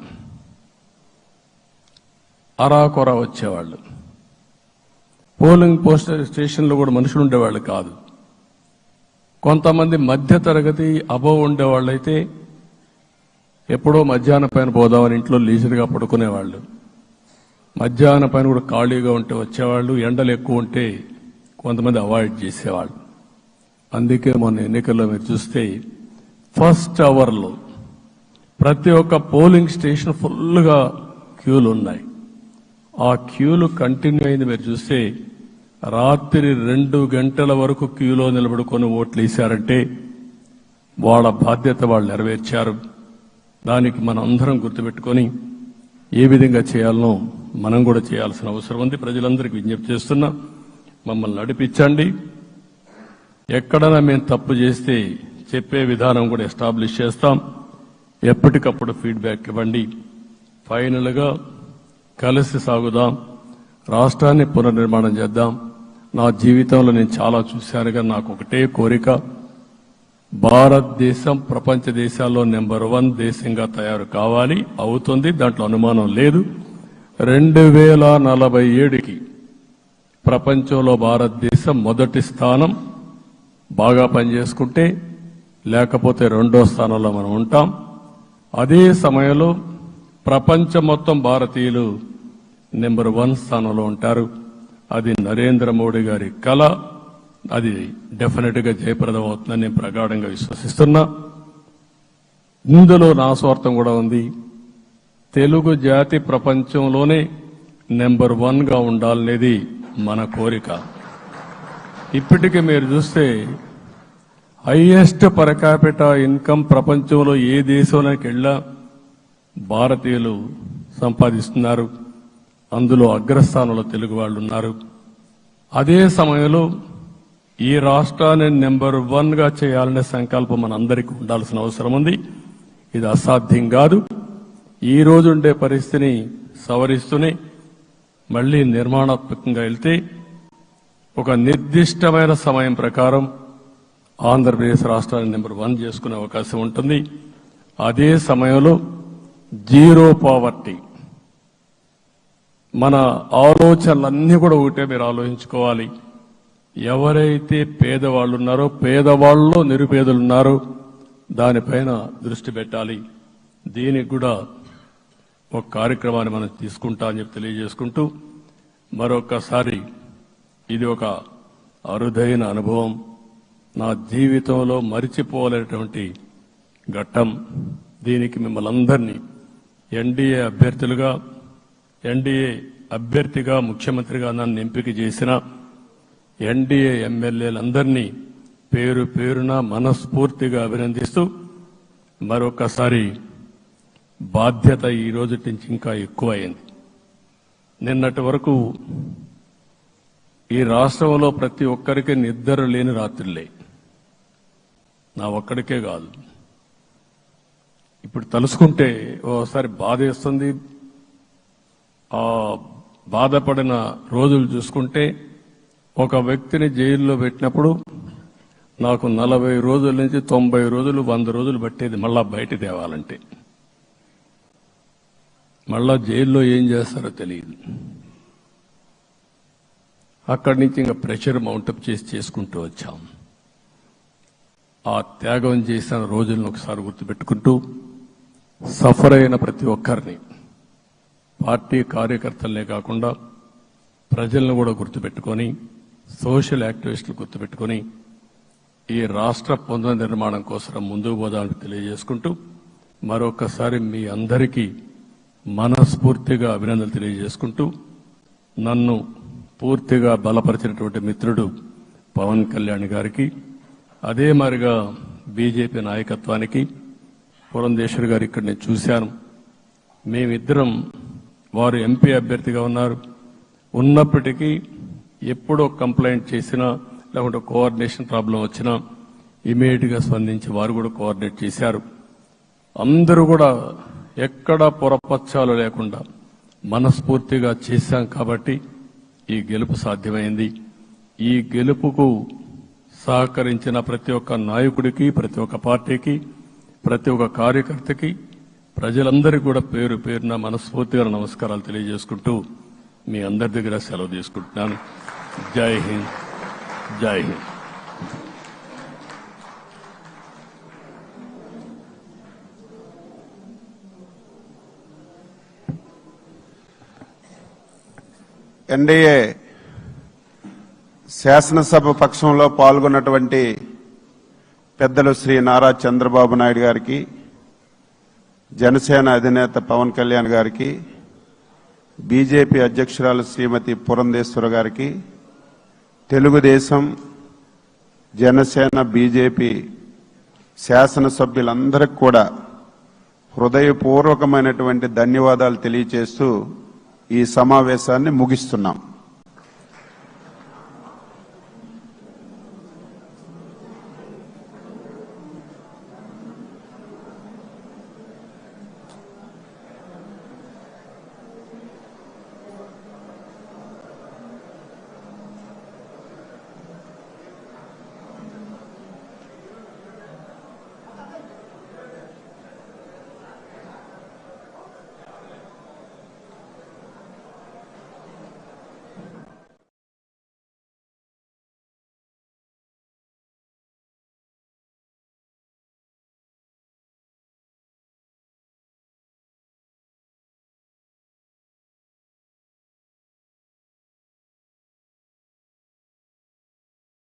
అరాకొర వచ్చేవాళ్లు. పోలింగ్ పోస్ట్ స్టేషన్లో కూడా మనుషులు ఉండేవాళ్లు కాదు. కొంతమంది మధ్య తరగతి అబోవ్ ఉండేవాళ్ళైతే ఎప్పుడో మధ్యాహ్నం పైన పోదామని ఇంట్లో లీజర్గా పడుకునేవాళ్లు. మధ్యాహ్నం పైన కూడా ఖాళీగా ఉంటే వచ్చేవాళ్లు. ఎండలు ఎక్కువ ఉంటే కొంతమంది అవాయిడ్ చేసేవాళ్ళు. అందుకే మొన్న ఎన్నికల్లో మీరు చూస్తే ఫస్ట్ అవర్లో ప్రతి ఒక్క పోలింగ్ స్టేషన్ ఫుల్గా క్యూలు ఉన్నాయి. ఆ క్యూలు కంటిన్యూ అయింది. మీరు చూస్తే రాత్రి 2 గంటల వరకు క్యూలో నిలబడుకొని ఓట్లు వేశారంటే వాళ్ళ బాధ్యత వాళ్ళు నెరవేర్చారు. దానికి మనం అందరం గుర్తుపెట్టుకొని ఏ విధంగా చేయాలనో మనం కూడా చేయాల్సిన అవసరం ఉంది. ప్రజలందరికీ విజ్ఞప్తి చేస్తున్నా, మమ్మల్ని నడిపించండి. ఎక్కడైనా మేము తప్పు చేస్తే చెప్పే విధానం కూడా ఎస్టాబ్లిష్ చేస్తాం. ఎప్పటికప్పుడు ఫీడ్బ్యాక్ ఇవ్వండి. ఫైనల్గా కలిసి సాగుదాం, రాష్ట్రాన్ని పునర్నిర్మాణం చేద్దాం. నా జీవితంలో నేను చాలా చూశానుగా నాకు ఒకటే కోరిక, భారతదేశం ప్రపంచ దేశాల్లో నెంబర్ 1 దేశంగా తయారు కావాలి. అవుతుంది, దాంట్లో అనుమానం లేదు. 2047కి ప్రపంచంలో భారతదేశం మొదటి స్థానం బాగా పనిచేసుకుంటే, లేకపోతే 2వ స్థానంలో మనం ఉంటాం. అదే సమయంలో ప్రపంచం మొత్తం భారతీయులు నెంబర్ 1 స్థానంలో ఉంటారు. అది నరేంద్ర మోడీ గారి కళ. అది డెఫినెట్ గా జయప్రదం అవుతుందని నేను ప్రగాఢంగా విశ్వసిస్తున్నా. ఇందులో నా స్వార్థం కూడా ఉంది. తెలుగు జాతి ప్రపంచంలోనే నెంబర్ 1గా ఉండాలనేది మన కోరిక. ఇప్పటికీ మీరు చూస్తే హైయెస్ట్ పర్ క్యాపిటా ఇన్కమ్ ప్రపంచంలో ఏ దేశంలోకి వెళ్ళా భారతీయులు సంపాదిస్తున్నారు. అందులో అగ్రస్థానంలో తెలుగు వాళ్ళు ఉన్నారు. అదే సమయంలో ఈ రాష్ట్రాన్ని నెంబర్ 1గా చేయాలనే సంకల్పం మనందరికీ ఉండాల్సిన అవసరం ఉంది. ఇది అసాధ్యం కాదు. ఈ రోజు ఉండే పరిస్థితిని సవరిస్తూనే మళ్లీ నిర్మాణాత్మకంగా వెళ్తే ఒక నిర్దిష్టమైన సమయం ప్రకారం ఆంధ్రప్రదేశ్ రాష్ట్రాన్ని నెంబర్ 1 చేసుకునే అవకాశం ఉంటుంది. అదే సమయంలో జీరో పావర్టీ. మన ఆలోచనలన్నీ కూడా ఒకటే మీరు ఆలోచించుకోవాలి. ఎవరైతే పేదవాళ్ళు ఉన్నారో, పేదవాళ్ళలో నిరుపేదలున్నారో దానిపైన దృష్టి పెట్టాలి. దీనికి కూడా ఒక కార్యక్రమాన్ని మనం తీసుకుంటామని చెప్పి తెలియజేసుకుంటూ మరొకసారి ఇది ఒక అరుదైన అనుభవం. నా జీవితంలో మరిచిపోలేనటువంటి ఘట్టం. దీనికి మిమ్మల్ని అందరినీ ఎన్డీఏ అభ్యర్థిగా ముఖ్యమంత్రిగా నన్ను ఎంపిక చేసిన ఎన్డీఏ ఎమ్మెల్యేలందరినీ పేరు పేరున మనస్ఫూర్తిగా అభినందిస్తూ మరొకసారి బాధ్యత ఈ రోజు నుంచి ఇంకా ఎక్కువైంది. నిన్నటి వరకు ఈ రాష్ట్రంలో ప్రతి ఒక్కరికి నిద్ర లేని రాత్రులే. నా ఒక్కడికే కాదు. ఇప్పుడు తలుసుకుంటే ఓసారి బాధేస్తుంది. ఆ బాధపడిన రోజులు చూసుకుంటే ఒక వ్యక్తిని జైల్లో పెట్టినప్పుడు నాకు 40 రోజుల నుంచి 90 రోజులు 100 రోజులు పట్టేది మళ్ళా బయట తేవాలంటే. మళ్ళా జైల్లో ఏం చేస్తారో తెలియదు. అక్కడి నుంచి ఇంకా ప్రెషర్ మౌంటప్ చేసుకుంటూ వచ్చాం. ఆ త్యాగం చేసిన రోజులను ఒకసారి గుర్తుపెట్టుకుంటూ సఫర్ అయిన ప్రతి ఒక్కరిని, పార్టీ కార్యకర్తలనే కాకుండా ప్రజలను కూడా గుర్తుపెట్టుకొని సోషల్ యాక్టివిస్టులు గుర్తుపెట్టుకొని ఈ రాష్ట్ర పునర్నిర్మాణం కోసం ముందుకు పోదామని తెలియజేసుకుంటూ మరొకసారి మీ అందరికీ మనస్ఫూర్తిగా అభినందనలు తెలియజేసుకుంటూ నన్ను పూర్తిగా బలపరిచినటువంటి మిత్రుడు పవన్ కళ్యాణ్ గారికి అదే మాదిరిగా బీజేపీ నాయకత్వానికి పురంధేశ్వరి గారు ఇక్కడ నేను చూశాను. మేమిద్దరం వారు ఎంపీ అభ్యర్థిగా ఉన్నప్పటికీ ఎప్పుడో కంప్లైంట్ చేసినా లేకుంటే కోఆర్డినేషన్ ప్రాబ్లం వచ్చినా ఇమీడియట్ గా స్పందించి వారు కూడా కోఆర్డినేట్ చేశారు. అందరూ కూడా ఎక్కడా పొరపచ్చాలు లేకుండా మనస్ఫూర్తిగా చేశాం కాబట్టి ఈ గెలుపు సాధ్యమైంది. ఈ గెలుపుకు సహకరించిన ప్రతి ఒక్క నాయకుడికి, ప్రతి ఒక్క పార్టీకి, ప్రతి ఒక్క కార్యకర్తకి, ప్రజలందరికీ కూడా పేరు పేరున మనస్ఫూర్తిగా నమస్కారాలు తెలియజేసుకుంటూ మీ అందరి దగ్గర సెలవు తీసుకుంటున్నాను. జై హింద్, జై హింద్. ఎన్డీఏ శాసనసభ పక్షంలో పాల్గొన్నటువంటి పెద్దలు శ్రీ నారా చంద్రబాబు నాయుడు గారికి, జనసేన అధినేత పవన్ కళ్యాణ్ గారికి, బీజేపీ అధ్యక్షురాలు శ్రీమతి పురంధేశ్వరి గారికి, తెలుగుదేశం, జనసేన, బీజేపీ శాసనసభ్యులందరికీ కూడా హృదయపూర్వకమైనటువంటి ధన్యవాదాలు తెలియజేస్తూ ఈ సమావేశాన్ని ముగిస్తున్నాం.